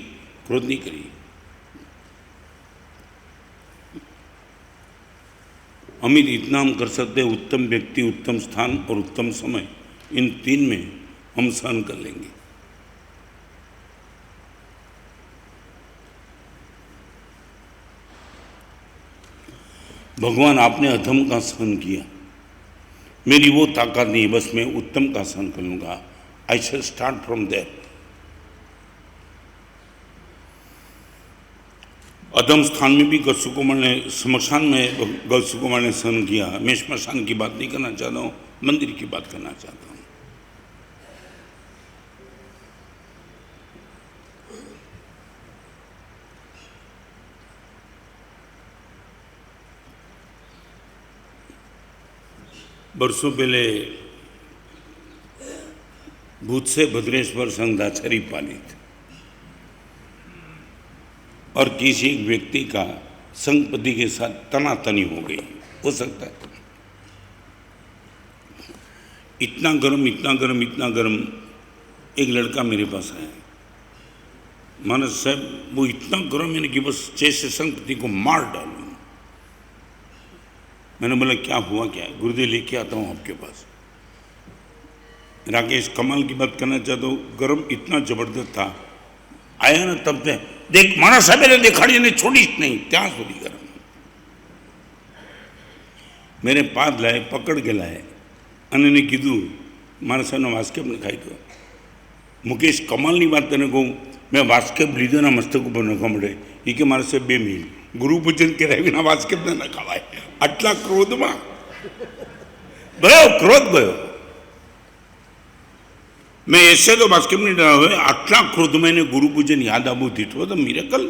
क्रोध नहीं करिए. हम इतना हम कर सकते हैं, उत्तम व्यक्ति, उत्तम स्थान और उत्तम समय, इन 3 में हम सहन कर लेंगे. भगवान आपने अधम का सहन किया, मेरी वो ताकत नहीं, बस मैं उत्तम का सहन कर लूँगा. आई शैल स्टार्ट फ्रॉम देयर. अधम स्थान में भी गौसुकुमार ने, स्मशान में गौसुकुमार ने सहन किया. मैं स्मशान की बात नहीं करना चाहता हूँ, मंदिर की बात करना चाहता हूँ. वर्षों पहले भूत से भद्रेश्वर संघ दाचरी पालित और किसी एक व्यक्ति का संघपति के साथ तनातनी हो गई. हो सकता है इतना गर्म, इतना गर्म, इतना गर्म. एक लड़का मेरे पास आया, मानस साहब वो इतना गर्म है कि बस जैसे संघपति को मार डालूं. मैंने बोला क्या हुआ, क्या? गुरुदेव लेके आता हूँ आपके पास. राकेश कमाल की बात करना चाहता हूँ, गर्म इतना जबरदस्त था. आया ना तब से देख मारा साहब ने देखाड़ी ने छोड़ी नहीं, त्या सुधी गर्म. मेरे पास लाए, पकड़ के लाए અને એને કીધું મારા સાહેબનો વાસ્કેપ ને ખાઈ ગયો. મુકેશ કમાલની વાત તને કહું, મેં વાસ્કેપ લીધો ના મસ્તક ઉપર નખવા મળે. એ કે મારા સાહેબ 2 મિનિટ ગુરુ પૂજન કર્યા વિના વાસ્કેપ ન ખાવાય. આટલા ક્રોધમાં ગયો, ક્રોધ ગયો. मैं ऐसे तो बात नहीं रहा हूँ, आटला क्रोध में ने गुरु पूजन याद आबू थी तो मिरेकल.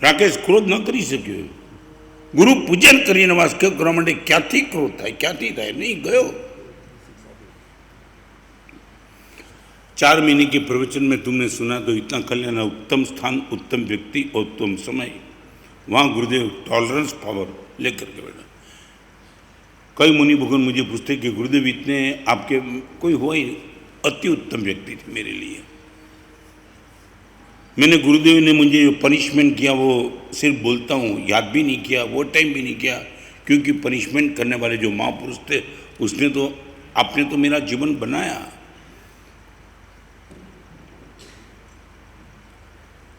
राकेश क्रोध न करी सक्यो. गुरु पूजन करीने वास्ते કરવા માટે ક્યાંથી ક્રોધ થાય, ક્યાંથી થાય? नहीं गयो. 4 महीने के प्रवचन में तुमने सुना तो इतना कल्याण, उत्तम स्थान, उत्तम व्यक्ति और उत्तम समय. वहाँ गुरुदेव टॉलरेंस पावर लेकर के बैठा. कई मुनि भगवान मुझे पूछते कि गुरुदेव इतने आपके कोई हुआ ही, अति उत्तम व्यक्ति थे मेरे लिए. मैंने गुरुदेव ने मुझे पनिशमेंट किया वो सिर्फ बोलता हूँ, याद भी नहीं किया, वो टाइम भी नहीं किया, क्योंकि पनिशमेंट करने वाले जो महापुरुष थे उसने तो, आपने तो मेरा जीवन बनाया.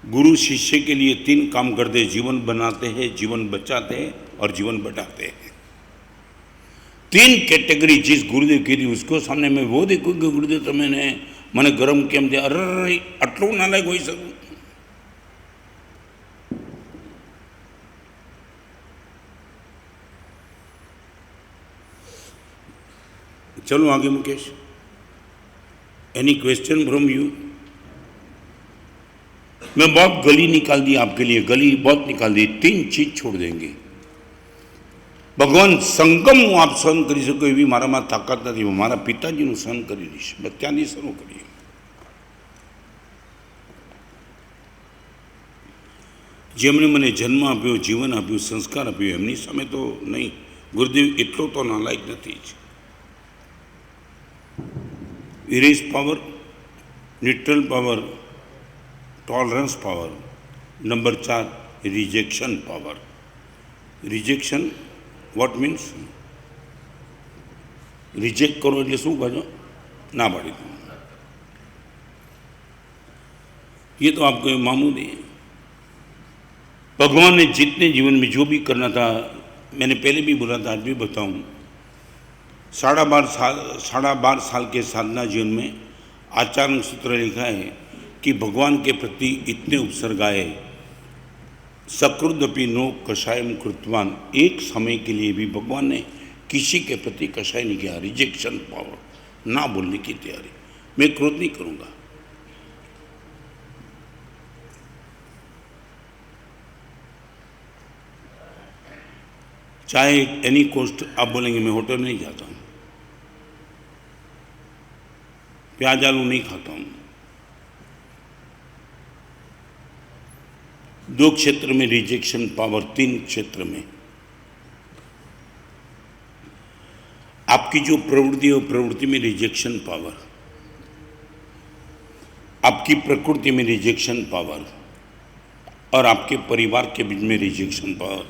गुरु शिष्य के लिए 3 काम करते, जीवन बनाते हैं, जीवन बचाते हैं और जीवन बढ़ाते हैं. 3 कैटेगरी जिस गुरुदेव की थी उसको सामने में वो देखो कि गुरुदेव तो मैंने गरम केम दिया, अरे आटलू नालायक हो सकूँ. चलो आगे Mukesh, any question from you? मैं बहुत गली निकाल दी आपके लिए, गली बहुत निकाल दी. 3 चीज छोड़ देंगे. भगवान संगम हूँ आप सहन कर सको एवी मारा में ताकत नहीं. मारा पिताजी नु सहन कर दीश, बच्चानी सहन करिए. जेमने मैंने जन्म आप्यो, जीवन आप्यो, संस्कार आप्यो, एमनी सामे तो नहीं. गुरुदेव एटलो तो नालायक नहीं. Erase power, neutral power, tolerance power. Number 4 rejection power. Rejection what means? Reject करो એટલે શું કહો? ના પાડી દો. ये तो आपको मामूली है. भगवान ने जितने जीवन में जो भी करना था, मैंने पहले भी बोला था, आज भी बताऊं, 12.5 साल के साधना जीवन में आचार्य सूत्र लिखा है कि भगवान के प्रति इतने उपसर्गाए, सकृदपि नो कषायम कृतवान. एक समय के लिए भी भगवान ने किसी के प्रति कषाय नहीं किया. रिजेक्शन पावर, ना बोलने की तैयारी. मैं क्रोध नहीं करूंगा. चाहे एनी कॉस्ट आप बोलेंगे मैं होटल में नहीं जाता हूँ, प्याज आलू नहीं खाता हूँ. 2 क्षेत्र में रिजेक्शन पावर, 3 क्षेत्र में. आपकी जो प्रवृत्ति है प्रवृत्ति में रिजेक्शन पावर, आपकी प्रकृति में रिजेक्शन पावर और आपके परिवार के बीच में रिजेक्शन पावर.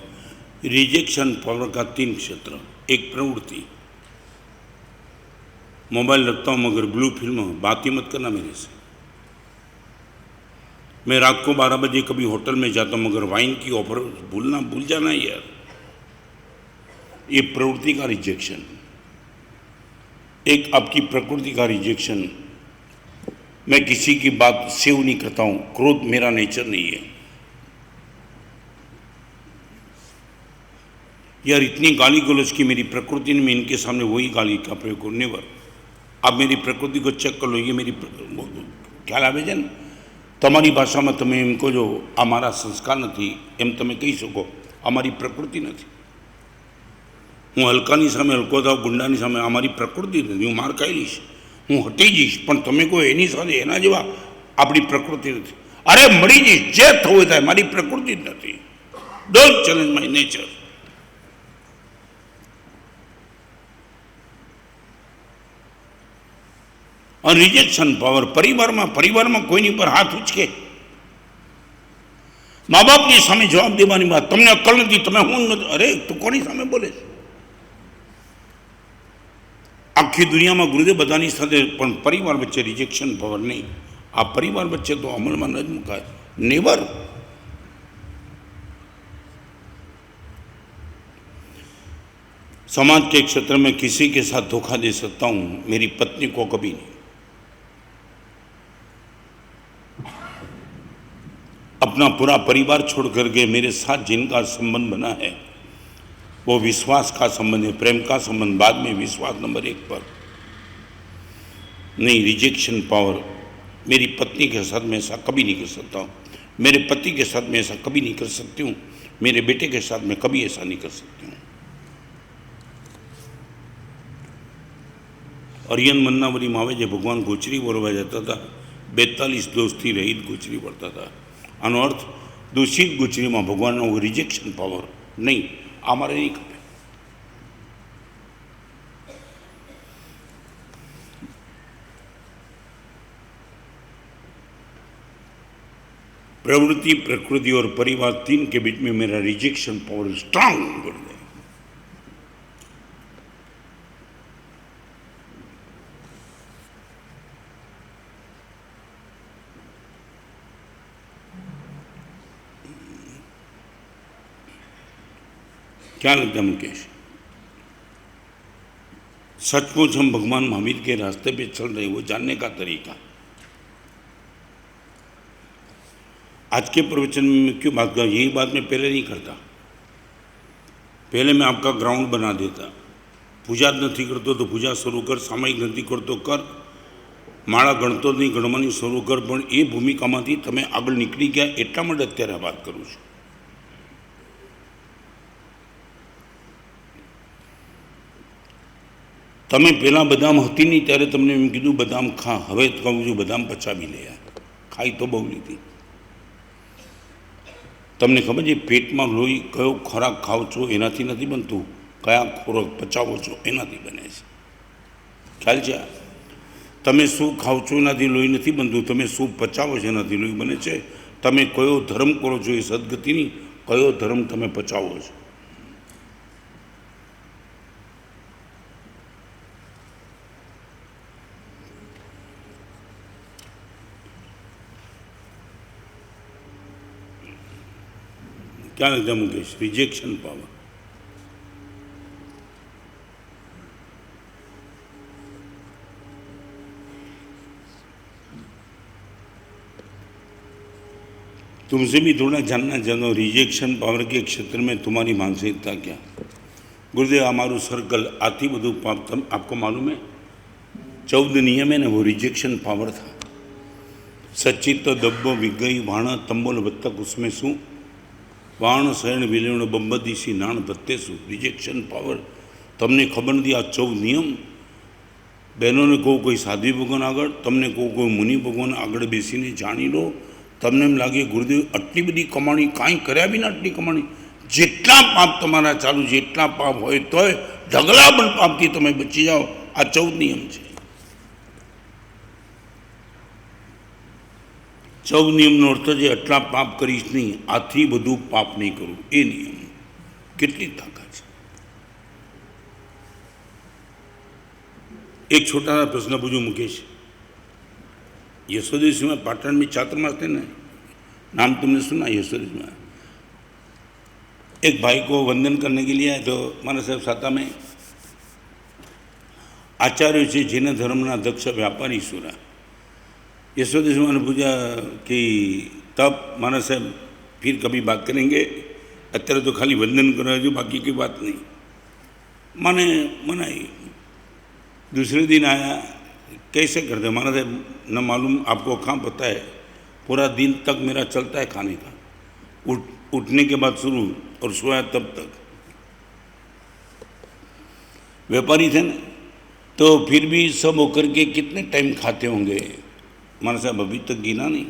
रिजेक्शन पावर का 3 क्षेत्र. एक प्रवृत्ति, मोबाइल रखता हूँ मगर ब्लू फिल्म, बात ही मत करना मेरे से. मैं रात को 12 बजे कभी होटल में जाता हूँ मगर वाइन की ऑफर भूल जाना यार. ये प्रवृत्ति का रिजेक्शन. एक आपकी प्रकृति का रिजेक्शन, मैं किसी की बात सेव नहीं करता हूँ, क्रोध मेरा नेचर नहीं है. यार इतनी गाली गलौज की मेरी प्रकृति ने, मैं इनके सामने वही गाली का प्रयोग करूँ. नेवर. आप मेरी प्रकृति को चेक कर लो. ये मेरी ख्याल आवे છે ને, તમારી ભાષામાં તમે એમ કહો છો આ મારા સંસ્કાર નથી, એમ તમે કહી શકો અમારી પ્રકૃતિ નથી. હું હલકાની સામે હલકો થાવ, ગુંડાની સામે અમારી પ્રકૃતિ નથી. હું માર ખાઈ લઈશ, હું હટી જઈશ, પણ તમે કહો એની સાથે એના જેવા આપણી પ્રકૃતિ નથી. અરે મરી જઈશ, જે થવું થાય, મારી પ્રકૃતિ જ નથી. Don't challenge my nature. और रिजेक्शन पावर परिवार में कोई पर हाथ उचके, माँ बाप की सामे जवाब देवानी बात. तमने अक्कल नहीं, तमे हूँ, अरे तू कोनी सामे बोले? आखी दुनिया में गुरुदेव बधानी साथे पण परिवार वच्चे रिजेक्शन पावर नहीं. आ परिवार वच्चे तो अमल में न मुकाय. नेवर. समाज के क्षेत्र में किसी के साथ धोखा दे सकता हूँ, मेरी पत्नी को कभी नहीं. अपना पूरा परिवार छोड़ करके मेरे साथ जिनका संबंध बना है वो विश्वास का संबंध है, प्रेम का संबंध, बाद में विश्वास नंबर 1 पर। नहीं, रिजेक्शन पावर। मेरी पत्नी के साथ मैं ऐसा कभी नहीं कर सकता हूँ, मेरे पति के साथ मैं ऐसा कभी नहीं कर सकती हूँ, मेरे बेटे के साथ मैं कभी ऐसा नहीं कर सकती हूँ। अरियन मन्नावरी मावे जे भगवान गोचरी बोलवा जाता था, 42 दोस्ती रहित गोचरी बढ़ता था। आनो अर्थ दूषित गोचरी में भगवान वो रिजेक्शन पावर नहीं, आमारे नहीं खपे। प्रवृत्ति, प्रकृति और परिवार 3 के बीच में मेरा रिजेक्शन पावर स्ट्रांग कर दे। क्या लगता है मुकेश? सचमुच हम भगवान महावीर के रास्ते पे चल रहे, वो जानने का तरीका। आज के प्रवचन में क्यों बात कर, यही बात मैं पहले नहीं करता। पहले मैं आपका ग्राउंड बना देता। पूजा नहीं करते तो पूजा शुरू कर, सामायिक नहीं करते कर, माळा गणतो नहीं गणवानी शुरू कर, पण ए भूमिकामांथी तमे आगळ निकળી ગયા એટલા માટે અત્યારે વાત કરું છું। તમે પહેલાં બદામ હતી નહીં ત્યારે તમને એમ કીધું બદામ ખા, હવે કહું છું બદામ પચાવી લે, ખાઈ તો બહુ લીધી। તમને ખબર છે પેટમાં લોહી કયો ખોરાક ખાઓ છો એનાથી નથી બનતું, કયા ખોરાક પચાવો છો એનાથી બને છે। ખ્યાલ છે? તમે શું ખાઓ છો એનાથી લોહી નથી બનતું, તમે શું પચાવો છો એનાથી લોહી બને છે। તમે કયો ધર્મ કરો છો એ સદગતિની, કયો ધર્મ તમે પચાવો છો। क्या लगता है मुकेश? Rejection power. तुमसे भी थोड़ा जानना चाहता हूँ, रिजेक्शन पावर के क्षेत्र में तुम्हारी मानसिकता क्या? गुरुदेव, हमारू सर्कल आती बधु पाप आपको मालूम है 14 नियम है ना, वो रिजेक्शन पावर था। सचित दब्बो विगई वाण तंबोल बत्तक, उसमें शू वाण शरण विलेण बंबदीसी नाण बत्ते शू रिजेक्शन पावर। तमने खबर नहीं आ 14 नियम। बहनों ने कहो कोई साध्वी भगवान आगळ, तमने कहो कोई मुनि भगवान आगळ बेसीने जाणी लो। तमने एम लागे गुरुदेव आटली बधी कमाणी कांई कर्या बिना आटली कमाणी। जेटला पाप तमारा चालू, जेटला पाप होय तोय ढगलाबंध पापथी तमे बची जाओ। आ 14 नियम छे। 14 नियमनो अर्थ है आटला पाप करीश नहीं, आथी बधु पाप नहीं करूँ, ए नियम। केटली ताकत है। एक छोटा सा प्रश्न पूछूं मुकेश। यशोदेश में पाटण में चातुर्मास थे ना, नाम तुमने सुना? यशोदेश में एक भाई को वंदन करने के लिए आए तो माना साहब साता में आचार्य से जैन धर्मना दक्ष व्यापारी सुरा। यशोदेश ने पूछा कि तब माना साहब फिर कभी बात करेंगे, अत्यारे तो खाली वंदन करा जो, बाकी की बात नहीं। माने मनाई। दूसरे दिन आया, कैसे करते? माना साहब न मालूम आपको कहाँ पता है, पूरा दिन तक मेरा चलता है खाने का, उठने के बाद शुरू और सोया तब तक। व्यापारी थे ना, तो फिर भी सब होकर के कितने टाइम खाते होंगे? माना साहब अभी तक गिना नहीं,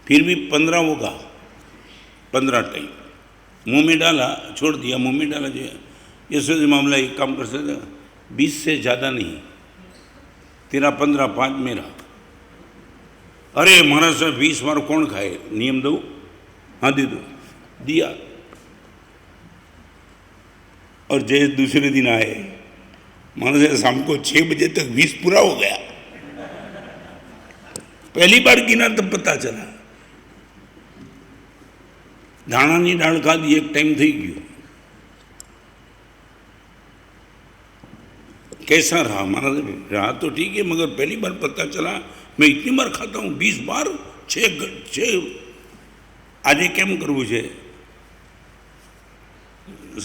फिर भी 15 होगा, 15 टाइम मुंह में डाला, छोड़ दिया, मुंह में डाला। जो ये सोच मामला एक काम कर सकते, 20 से ज़्यादा नहीं, तेरा 15, 5 मेरा। अरे महाराज साहब 20 बार कौन खाए? नियम दो? हाँ दे दो, दिया। और जैसे दूसरे दिन आए, महाराज साहब शाम को 6 बजे तक 20 पूरा हो गया। पहली बार गिना तब पता चला, धाणानी दाळ खाधी, एक टाइम थी गयो। कैसा रहा? महाराज रहा तो ठीक है, मगर पहली बार पता चला मैं इतनी बार खाता हूँ, 20 बार છે આજે કેમ કરવું છે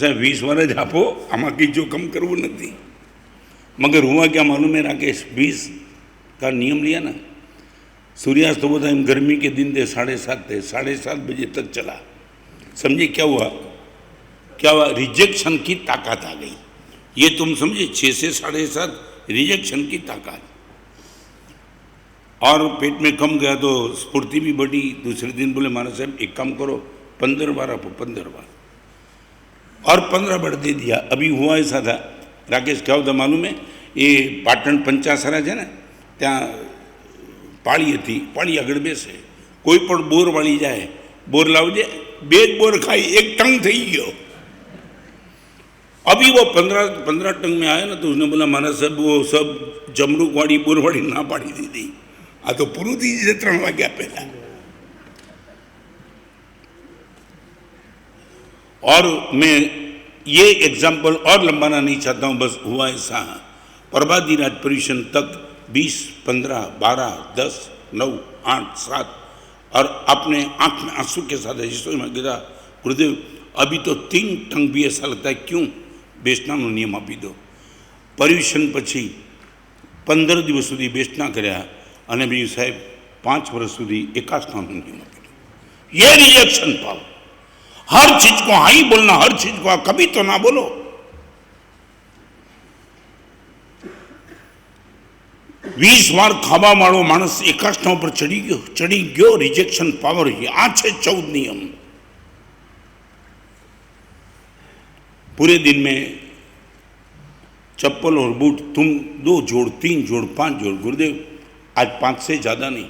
साहब 20 वर्ष જ આપો, આમાં કંઈ જો कम કરવું નથી. मगर हुआ क्या मालूम है राकेश, 20 का नियम लिया ना, सूर्यास्त हुआ था, गर्मी के दिन थे, 7:30 थे, 7:30 बजे तक चला. समझे क्या हुआ? रिजेक्शन की ताकत आ गई. ये तुम समझे, 6 से 7:30 रिजेक्शन की ताकत. और पेट में कम गया तो स्फूर्ति भी बढ़ी. दूसरे दिन बोले महाराज साहब एक काम करो, 15 बार आपो, 15 बार, और 15 बार दे दिया. अभी हुआ ऐसा था राकेश, क्या होता मालूम है, ये पाटण पंचासरा है ना, त्या पाड़ी थी, पाड़ी आगे बेसे, कोई पण बोर वाली जाए, बोर लावजे, 2 बोर खाई, 1 टंग थी गयो. अभी वो 15 टंग में आया ना, तो उसने बोला महाराज साहब वो सब जमरूक वाली बोर वाली ना पाड़ी दी थी, आ तो पूरू थी 3 वाग्या पहला. और मैं ये एग्जाम्पल और लंबाना नहीं चाहता हूँ, बस हुआ ऐसा. प्रभाती राज परिवेशन तक 20, 15, 12, 10, 9, 8, 7, और आपने आंख में आंसू के साथ रजिस्टर में गिरा, गुरुदेव अभी तो 3 टंग भी ऐसा लगता है, क्यों? बेचना नियम आपी दो. परिवेशन पछी 15 दिवस सुधी बेचना कर्या, अने बीजू साहेब 5 वर्ष सुधी एकासना नियम आपी दो. ये रिजेक्शन पावर. हर चीज को हाँ ही बोलना, हर चीज को कभी तो ना बोलो. વીસ વાર ખાવા વાળો માણસ એકાસના ઉપર ચડી ગયો, રિજેક્શન પાવર. આ છે 14 નિયમ. पूरे दिन में चप्पल और बूट तुम 2 जोड़, 3 जोड़, 5 जोड़. गुरुदेव आज 5 से ज्यादा नहीं,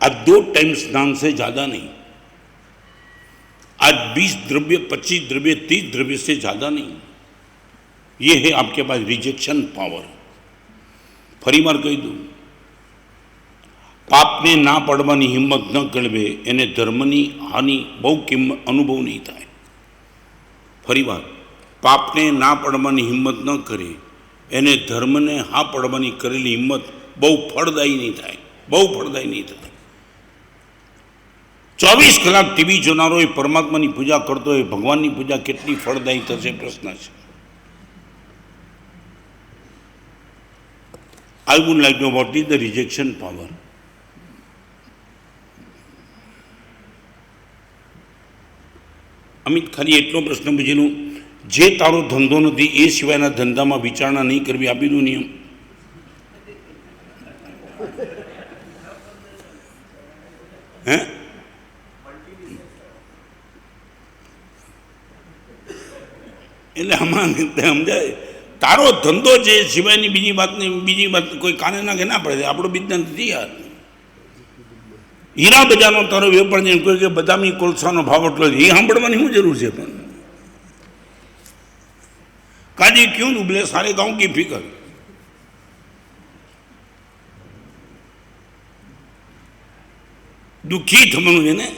आज 2 टाइम स्नान से ज्यादा नहीं, आज 20 द्रव्य, 25 द्रव्य, 30 द्रव्य से ज्यादा नहीं. ये है आपके पास रिजेक्शन पावर. फरी बार कही दूं, पापने ना पड़वानी हिम्मत न करवे एने धर्मनी हानि बहु अनुभव नहीं थाय. फरी बार, पापने ना पड़वानी हिम्मत न करे एने धर्मने हाँ पड़वानी करेली हिम्मत बहु फलदायी नहीं थाय, बहु फलदायी नहीं थाय. 24 કલાક ટીવી જોનારો એ પરમાત્માની પૂજા કરતો હોય, ભગવાનની પૂજા કેટલી ફળદાયી થશે પ્રશ્ન છે. I would like to know what is the rejection power. Amit, ખાલી એટલો પ્રશ્ન પૂછેલું, જે તારો ધંધો નથી એ સિવાયના ધંધામાં વિચારણા નહીં કરવી, આપી દઉં નિયમ. હે એટલે આમાં સમજાય, તારો ધંધો છે સિવાયની બીજી વાત કોઈ કાને નાખે ના પડે. આપણો બિઝનેસ નથી યાર. હીરા બજારનો તારો વેપાર છે, કોઈ કે બદામી કોલસાનો ભાવ એટલો છે, એ સાંભળવાની શું જરૂર છે? પણ કાજી ક્યું ઉબલે સારે ગાંવ કી ફિકર. દુઃખી થવાનું છે ને.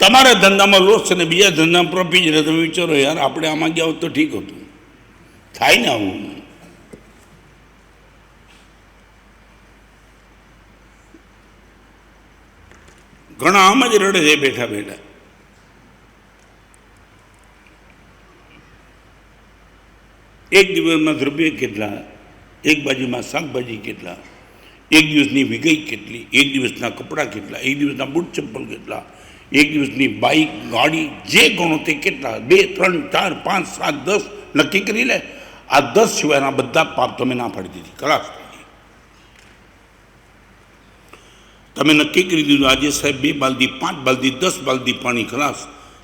તમારા ધંધામાં લોસ છે ને બીજા ધંધામાં પ્રોફિટ છે, તમે વિચારો યાર આપણે આમાં ગયા હોત તો ઠીક હતું. થાય ને આવું. ઘણા આમ જ રડે છે બેઠા બેઠા. એક દિવસમાં દ્રવ્ય કેટલા, એક બાજુમાં શાકભાજી કેટલા, એક દિવસની વિગઈ કેટલી, એક દિવસના કપડાં કેટલા, એક દિવસના બૂટ ચપ્પલ કેટલા, એક દિવસની બાઇક ગાડી જે ગણો તે કેટલા, 2, 3, 4, 5, 7, 10 નક્કી કરી લે. આ 10 સિવાયના બધા પાપ તમે ના પાડી દીધી, ખલાસ થઈ ગઈ. તમે નક્કી કરી દીધું આજે સાહેબ 2 બાલદી, 5 બાલદી, 10 બાલદી પાણી, ખલાસ.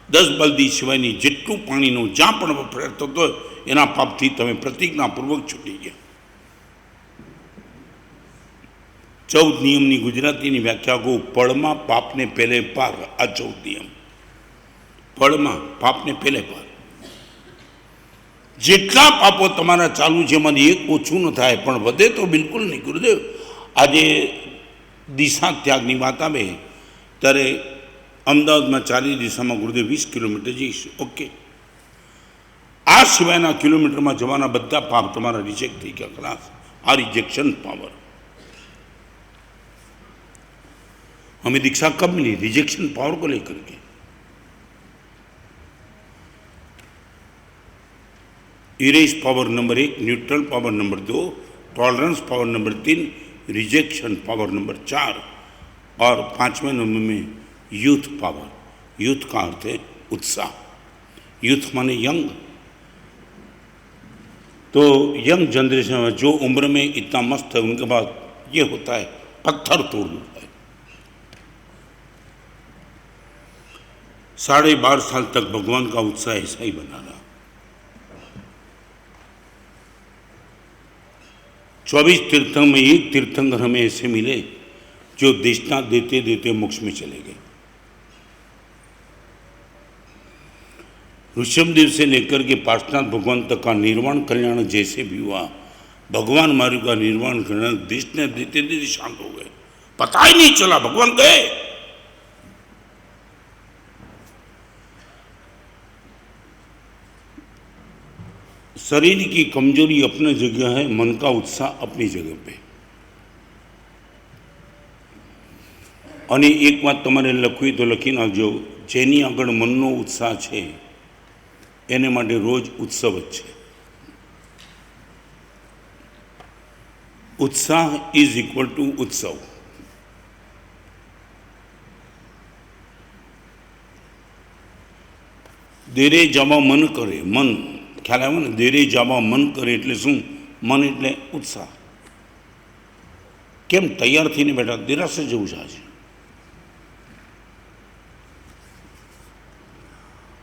10 બાલદી સિવાયની જેટલું પાણીનું જ્યાં પણ વપરાશ થતો હોય એના પાપથી તમે પ્રતિજ્ઞાપૂર્વક છૂટી ગયા. 14 નિયમની ગુજરાતીની વ્યાખ્યા કહું, પળમાં પાપને પહેલે પાર. આ 14 નિયમ. પળમાં પાપને પહેલે પાર. જેટલા પાપો તમારા ચાલુ છે એમાંથી એક ઓછું ન થાય, પણ વધે તો બિલકુલ નહીં. ગુરુદેવ આજે દિશા ત્યાગની વાત આવે ત્યારે અમદાવાદમાં 40 દિશામાં ગુરુદેવ 20 કિલોમીટર જઈશ, ઓકે. આ સિવાયના કિલોમીટરમાં જવાના બધા પાપ તમારા રિજેક્ટ થઈ ગયા, ખલાસ. આ રિજેક્શન પાવર. हमें दीक्षा कब मिली? रिजेक्शन पावर को लेकर के। Erase power number 1, neutral power number 2, tolerance power number 3, rejection power number 4 और 5वें नंबर में यूथ पावर। यूथ का अर्थ है उत्साह। यूथ माने यंग। तो यंग जनरेशन में जो उम्र में इतना मस्त है, उनके बाद ये होता है, पत्थर तोड़ देता है। 12.5 साल तक भगवान का उत्साह ऐसा ही बना रहा। 24 तीर्थंकर में एक तीर्थंकर हमें ऐसे मिले जो दक्षिणा देते देते मोक्ष में चले गए। ऋषभदेव से लेकर के पार्श्वनाथ भगवान तक का निर्वाण कल्याण जैसे भी हुआ, भगवान मार्ग का निर्वाण कल्याण दक्षिणा देते देते शांत हो गए, पता ही नहीं चला भगवान गए। शरीर की कमजोरी अपनी जगह है, मन का उत्साह अपनी जगह पे। અને એક વાત તમારે લખવી તો લખી નાખજો, જેની આગળ મનનો ઉત્સાહ છે એને માટે રોજ ઉત્સવ જ છે। उत्साह इज इक्वल टू उत्सव। देरे जावा मन करे, मन ख्याल आव्यो ने? देरे जावा मन करे એટલે શું? मन એટલે उत्साह। કેમ તૈયાર થઈને બેઠા? દેરાસર જવું છે આજે।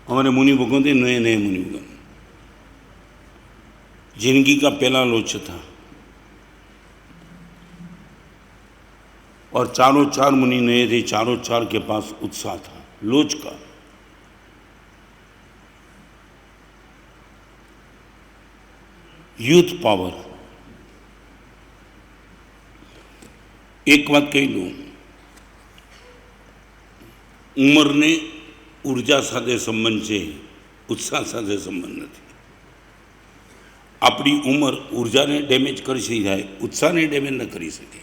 हमारे मुनि भगवान थे, नए नए मुनि भगवान। जिंदगी का पहला लोच था और चारों चार मुनि नए थे, चारों चार के पास उत्साह था लोच का। Youth power. एक बात कही लूं, उम्र ने ऊर्जा साथे संबंध है, उत्साह साथे संबंध नहीं। अपनी उम्र ऊर्जा ने डेमेज कर जाए, उत्साह ने डेमेज न करी सके।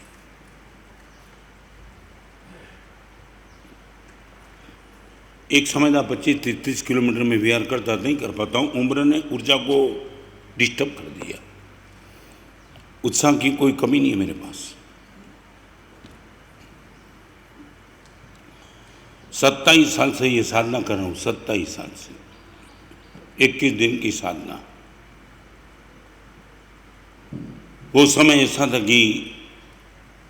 एक समय था 25-30 किलोमीटर में विहार करता, नहीं कर पाता हूँ। उम्र ने ऊर्जा को डिस्टर्ब कर दिया। उत्साह की कोई कमी नहीं है मेरे पास। 27 साल से ये साधना कर रहा हूँ, 27 साल से 21 दिन की साधना। वो समय ऐसा था कि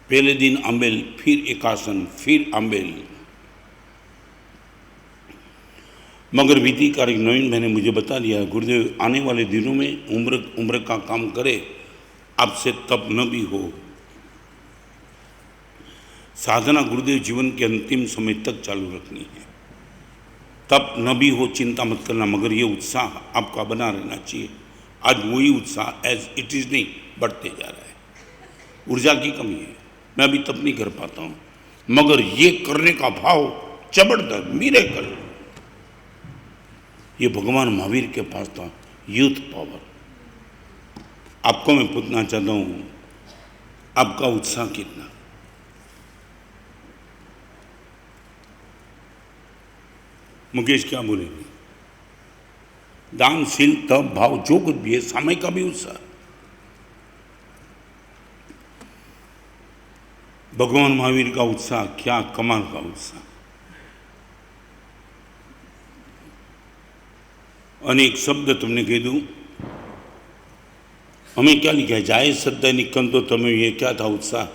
पहले दिन आंबेल, फिर एकासन, फिर आंबेल। मगर विधि कार्य नवीन मैंने मुझे बता दिया, गुरुदेव आने वाले दिनों में उम्र का काम करे, आपसे तप न भी हो। साधना गुरुदेव जीवन के अंतिम समय तक चालू रखनी है। तप न भी हो, चिंता मत करना, मगर ये उत्साह आपका बना रहना चाहिए। आज वही उत्साह एज इट इज़ नहीं, बढ़ते जा रहा है। ऊर्जा की कमी है, मैं अभी तप नहीं कर पाता हूँ, मगर ये करने का भाव जबरदस्त, मिरेकल। ये भगवान महावीर के पास था, यूथ पावर। आपको मैं पूछना चाहता हूँ, आपका उत्साह कितना? मुकेश क्या बोलेंगे? दानशील तप भाव जो कुछ भी है, समय का भी उत्साह। भगवान महावीर का उत्साह क्या कमाल का उत्साह। अनेक शब्द तुमने कह दूं, हमें क्या लिखा है? जाए श्रद्धा निकन तो तुम्हें ये क्या था उत्साह?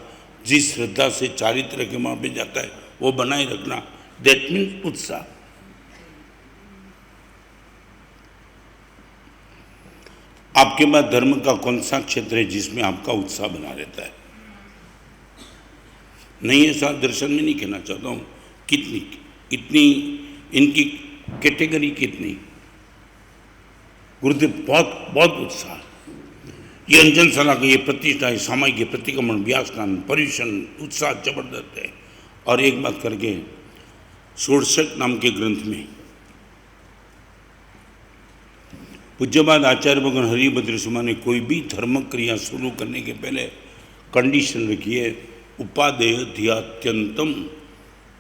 जिस श्रद्धा से चारित्र के माँ पे जाता है वो बनाए रखना, दैट मीन्स उत्साह। आपके पास धर्म का कौन सा क्षेत्र है जिसमें आपका उत्साह बना रहता है? नहीं, ऐसा दर्शन में नहीं कहना चाहता हूँ। कितनी इतनी इनकी कैटेगरी कितनी? गुरुदेव बहुत बहुत उत्साह। ये अंजन सलाह का ये प्रतिष्ठा है, सामायिक प्रतिक्रमण, व्यासकान, पर्यूषण, उत्साह जबरदस्त है। और एक बात करके षोडशक नाम के ग्रंथ में पूज्यपाद आचार्य भगवान हरिभद्र शर्मा ने कोई भी धर्म क्रिया शुरू करने के पहले कंडीशन रखी है, उपादेय ध्यात्यंतम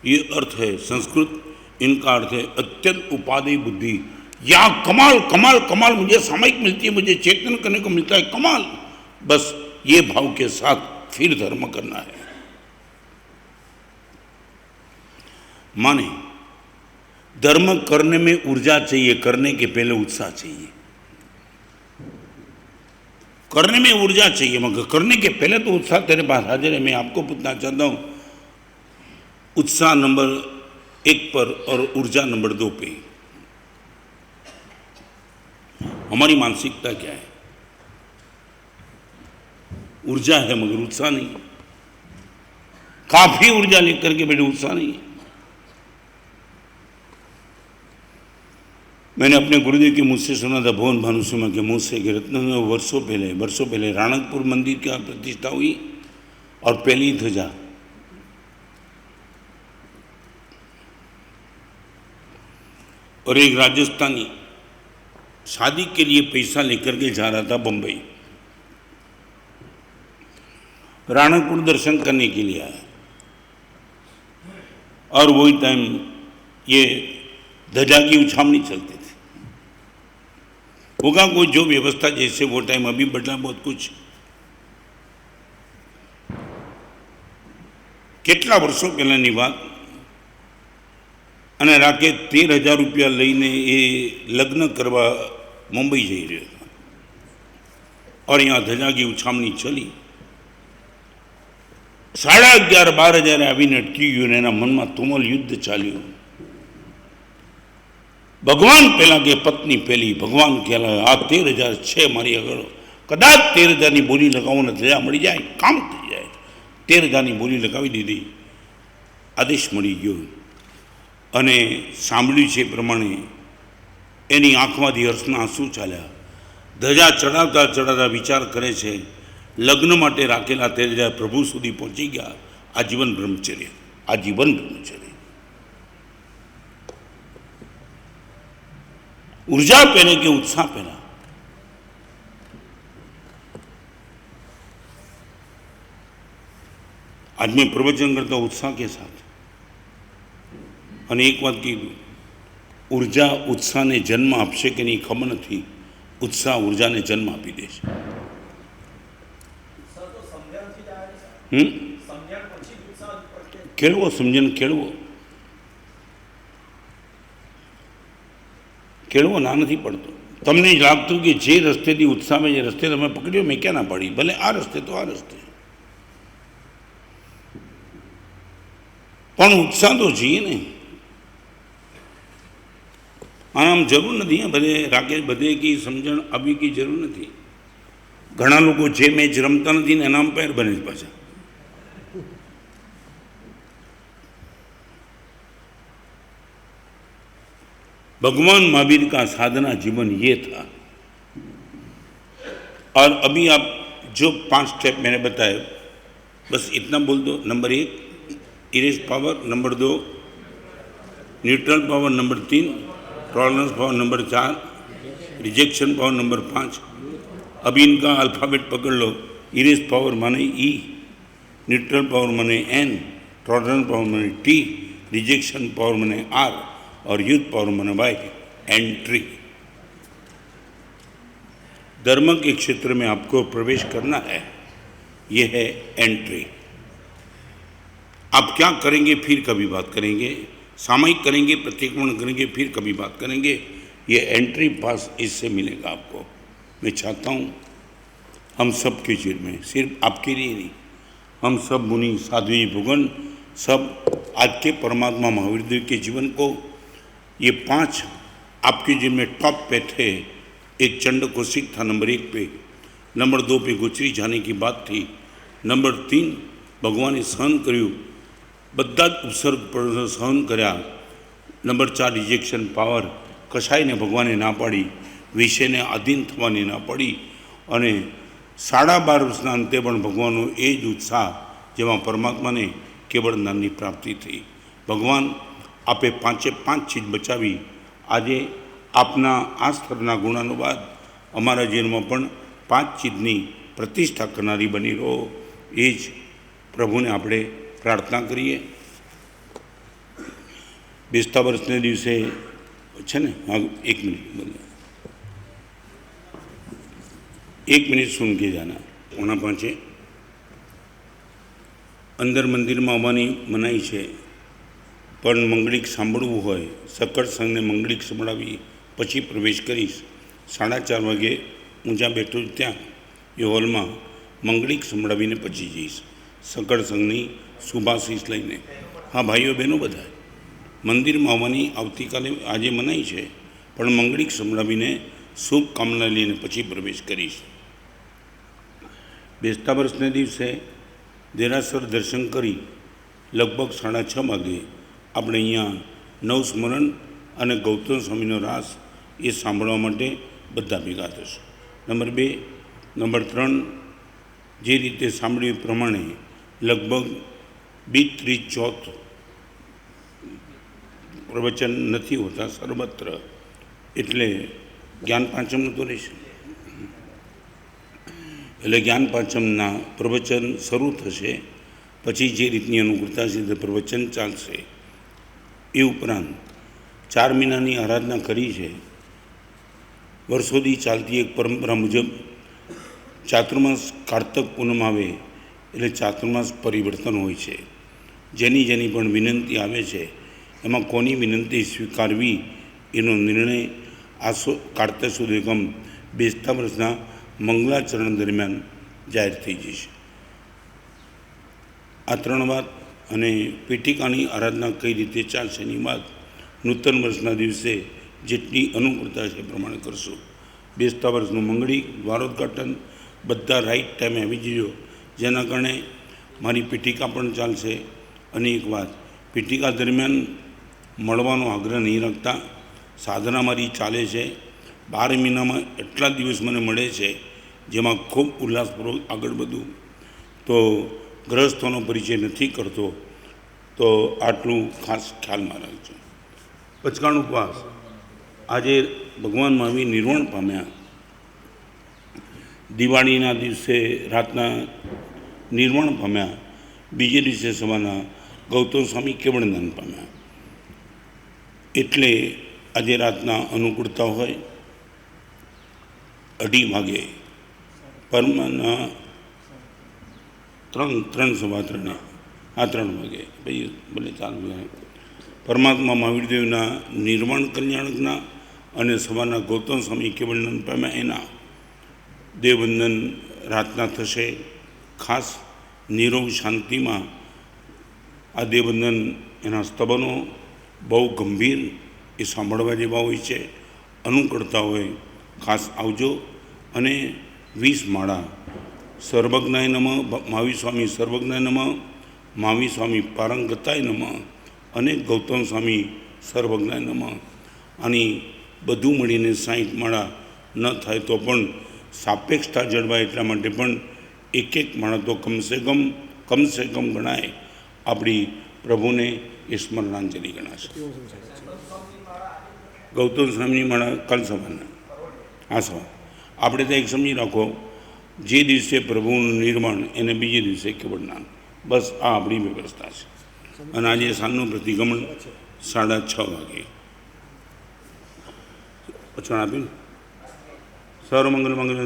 ये अर्थ है संस्कृत, इनका अर्थ है अत्यंत उपादेय बुद्धि। या कमाल कमाल कमाल, मुझे सामयिक मिलती है, मुझे चेतन करने को मिलता है, कमाल। बस ये भाव के साथ फिर धर्म करना है। माने धर्म करने में ऊर्जा चाहिए, करने के पहले उत्साह चाहिए। करने में ऊर्जा चाहिए मगर करने के पहले तो उत्साह तेरे पास हाजिर है। मैं आपको पूछना चाहता हूं, उत्साह नंबर 1 पर और ऊर्जा नंबर 2 पे हमारी मानसिकता क्या है? ऊर्जा है मगर उत्साह नहीं। काफी ऊर्जा लेकर के बैठे, उत्साह नहीं है। मैंने अपने गुरुदेव के मुझसे सुना था, भुवन भानुसिंह के मुँह से, कि रत्न में वर्षों पहले राणकपुर मंदिर की प्रतिष्ठा हुई और पहली ध्वजा और एक राजस्थानी शादी के लिए पैसा लेकर के जा रहा था बंबई, राणकपुर दर्शन करने के लिए आया और वही टाइम ये ध्वजा की उछामनी चलती थी। होगा कोई जो व्यवस्था जैसे वो टाइम, अभी बदला बहुत कुछ। કેટલા વર્ષો પહેલાની વાત, અને રાકે 13,000 રૂપિયા લઈને એ લગ્ન કરવા મુંબઈ જઈ રહ્યો હતા और यहाँ ध्वजा की उछामनी चली। 11,500-12,000 આવીને અટકી ગયું ને એના મનમાં તુમલ યુદ્ધ ચાલ્યું। भगवान पहला के पत्नी पहली, भगवान कहला आ 13,000 छे मारी अगल, कदाच 13,000 की बोली लगाओ ने ध्वजा मળી जाए, काम थी जाए। 13,000 की बोली लगावी दीधी, आदेश मળી गयो અને સાંભળ્યું છે પ્રમાણે એની આંખમાંથી હર્ષના આંસુ ચાલ્યા। ધજા ચડાવતા ચડાવતા વિચાર કરે છે, લગ્ન માટે રાખેલા 13,000 પ્રભુ સુધી પહોંચી ગયા। આજીવન બ્રહ્મચર્ય, આજીવન બ્રહ્મચર્ય। ऊर्जा पहले के उत्साह पहला। आज मैं प्रवचन करता उत्साह के साथ, और एक बात की ऊर्जा उत्साह ने जन्म आपसे कि नहीं खबर नहीं, उत्साह ऊर्जा ने जन्म आपी दे। केळवो समझन, केळवो केळवो ना नहीं पड़तो। तमने लागतु कि जे रस्ते थी उत्साह में, जे रस्ते तमे पकड़्यो, मैं क्या ना पाड़ी, भले आ रस्ते तो आ रस्ते, पण उत्साह तो चाहिए ने। आम जरूर नहीं है, भले राकेश बधे की समझण अभी की जरूर नहीं। घना लोग जे मैच रमता नहीं एना अंपायर बने पाछा। भगवान महावीर का साधना जीवन ये था। और अभी आप जो 5 स्टेप मैंने बताए, बस इतना बोल दो। Number 1 erase power, number 2 neutral power, number 3 tolerance power, number 4 rejection power, number 5। अभी इनका अल्फ़ाबेट पकड़ लो। इरेज पावर माने ई, न्यूट्रल पावर माने एन, टॉलरेंस पावर माने टी, रिजेक्शन पावर माने आर और युद्ध पावर माने वाई। एंट्री। धर्म के क्षेत्र में आपको प्रवेश करना है, यह है एंट्री। आप क्या करेंगे फिर कभी बात करेंगे, सामयिक करेंगे, प्रतिक्रमण करेंगे, फिर कभी बात करेंगे। ये एंट्री पास इससे मिलेगा आपको। मैं चाहता हूँ हम सब के जीवन में, सिर्फ आपके लिए नहीं, हम सब मुनि साध्वी भगवान सब आज के परमात्मा महावीर देव के जीवन को, ये 5 आपके जीवन में टॉप पे थे। एक चंड कौशिक था नंबर 1 पे, नंबर 2 पे गुजरी जाने की बात थी, नंबर 3 भगवाने सहन કર્યું, બધા જ ઉપસર્ગ પર सहन કર્યા, नंबर 4 रिजेक्शन पावर, कशायने भगवाने ना पाड़ी, विषयने अधीन थवानी ना पड़ी, અને 12.5 વર્ષના અંતે પણ ભગવાનનો એ જ ઉત્સાહ જેમાં પરમાત્માને કેવળ જ્ઞાનની પ્રાપ્તિ થઈ। ભગવાન आपे 5 चीज बचावी। आज आपना आ स्तरना गुणानुवाद अमरा जीवन में 5 चीजनी प्रतिष्ठा करनारी बनी रहो, ये प्रभु ने आपणे प्रार्थना करिए। બેસતા વર્ષને દિવસે છે ને, हाँ 1 मिनट बोलिए, 1 मिनट सुन के जाना। 4:45 અંદર મંદિરમાં આવવાની મનાઈ છે, પણ મંગળીક સાંભળવું હોય, સકળ સંઘને મંગળીક સંભળાવી પછી પ્રવેશ કરીશ। 4:30 વાગે હું જ્યાં બેઠો છું ત્યાં એ હોલમાં મંગળીક સંભળાવીને પછી જઈશ, સકળ સંઘની શુભાશીષ લઈને। હા ભાઈઓ બહેનો બધા, મંદિરમાં આવવાની આવતીકાલે આજે મનાઈ છે, પણ મંગળીક સંભળાવીને શુભકામના લઈને પછી પ્રવેશ કરીશ। બેસતા વર્ષને દિવસે દેરાસર દર્શન કરી લગભગ 6:30 વાગે આપણે અહીંયા નવસ્મરણ અને ગૌતમ સ્વામીનો રાસ એ સાંભળવા માટે બધા ભેગા થશે। નંબર 2, નંબર 3 જે રીતે સાંભળ્યું એ પ્રમાણે લગભગ 20-30 પ્રવચન નથી હોતા સર્વત્ર, એટલે જ્ઞાન પાંચમનું તો રહેશે, એટલે જ્ઞાન પાંચમના પ્રવચન શરૂ થશે, પછી જે રીતની અનુકૂળતા છે તે પ્રવચન ચાલશે। એ ઉપરાંત 4 મહિનાની આરાધના કરી છે, વર્ષોથી ચાલતી એક પરંપરા મુજબ ચાતુર્માસ કારતક પૂનમ આવે એટલે ચાતુર્માસ પરિવર્તન હોય છે। જેની જેની પણ વિનંતી આવે છે એમાં કોની વિનંતી સ્વીકારવી એનો નિર્ણય કારતક સુદ એકમ બેસતા વર્ષના મંગલાચરણ દરમિયાન જાહેર થઈ જશે। આ 3 વાત અને પીઠિકાની આરાધના કઈ રીતે ચાલશે એની વાત નૂતન વર્ષના દિવસે જેટલી અનુકૂળતા છે એ પ્રમાણે કરશું। બેસતા વર્ષનું મંગળી દ્વારોદ્ઘાટન બધા રાઈટ ટાઈમે આવી જજો, જેના કારણે મારી પીઠિકા પણ ચાલશે। અને એક વાત, પીઠિકા દરમિયાન મળવાનો આગ્રહ નહીં રાખતા, સાધના મારી ચાલે છે, 12 મહિનામાં એટલા દિવસ મને મળે છે જેમાં ખૂબ ઉલ્લાસપૂર્વક આગળ વધું, તો ગ્રહસ્થોનો પરિચય નથી કરતો, તો આટલું ખાસ ખ્યાલમાં રાખજો। 55 ઉપવાસ, આજે ભગવાન મહાવીર નિર્વાણ પામ્યા, દિવાળીના દિવસે રાતના નિર્વાણ પામ્યા, બીજે દિવસે સવારના ગૌતમ સ્વામી કેવળદાન પામ્યા, એટલે આજે રાતના અનુકૂળતા હોય 2:30 વાગે પરમાના 3:15 આ 3 વાગે ભાઈ ભલે ચાલુ પરમાત્મા મહાવીરદેવના નિર્વાણ કલ્યાણકના અને સવારના ગૌતમ સ્વામી કેવળદાન પામ્યા એના દેવવંદન રાતના થશે। ખાસ નીરવ શાંતિમાં આ દેવવંદન એના સ્તબનો બહુ ગંભીર એ સાંભળવા જેવા હોય છે, અનુકૂળતા હોય ખાસ આવજો। અને 20 માળા સર્વજ્ઞાય નમઃ, મહાવીર સ્વામી સર્વજ્ઞાય નમઃ, મહાવીર સ્વામી પારંગતાય નમઃ અને ગૌતમ સ્વામી સર્વજ્ઞાય નમઃ, આની બધું મળીને 60 માળા ન થાય તો પણ સાપેક્ષતા જળવાય એટલા માટે પણ 1 માળા તો કમસે કમ ગણાય, આપણી પ્રભુને એ સ્મરણાંજલિ ગણાશે। ગૌતમ સ્વામીની માળા કાલ સવારના આ સવાર આપણે તો એક સમજી રાખો, જે દિવસે પ્રભુનું નિર્માણ એને બીજે દિવસે કેવળદાન, બસ આ આપણી વ્યવસ્થા છે। અને આજે સાંજનું પ્રતિગમન 6:30 વાગે પછાણ આપ્યું સર્વમંગલ મંગલ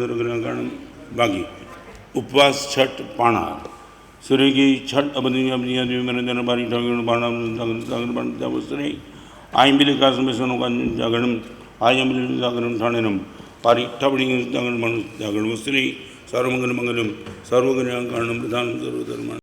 બાકી ઉપવાસ છઠ પાણા સૂર્યગી છઠ અબધિ બારી ઠાકર વસ્ત્રે આયંબિલી કાસમેશનો જાગરણ આયંબિલી જાગરણ ઠાણેનમ પારિઠાવડી જાગરણ જાગરણ વસ્ત્રે સર્વમંગલ મંગલમ સર્વગણ્યાકારણમ પ્રધાન સર્વધર્માન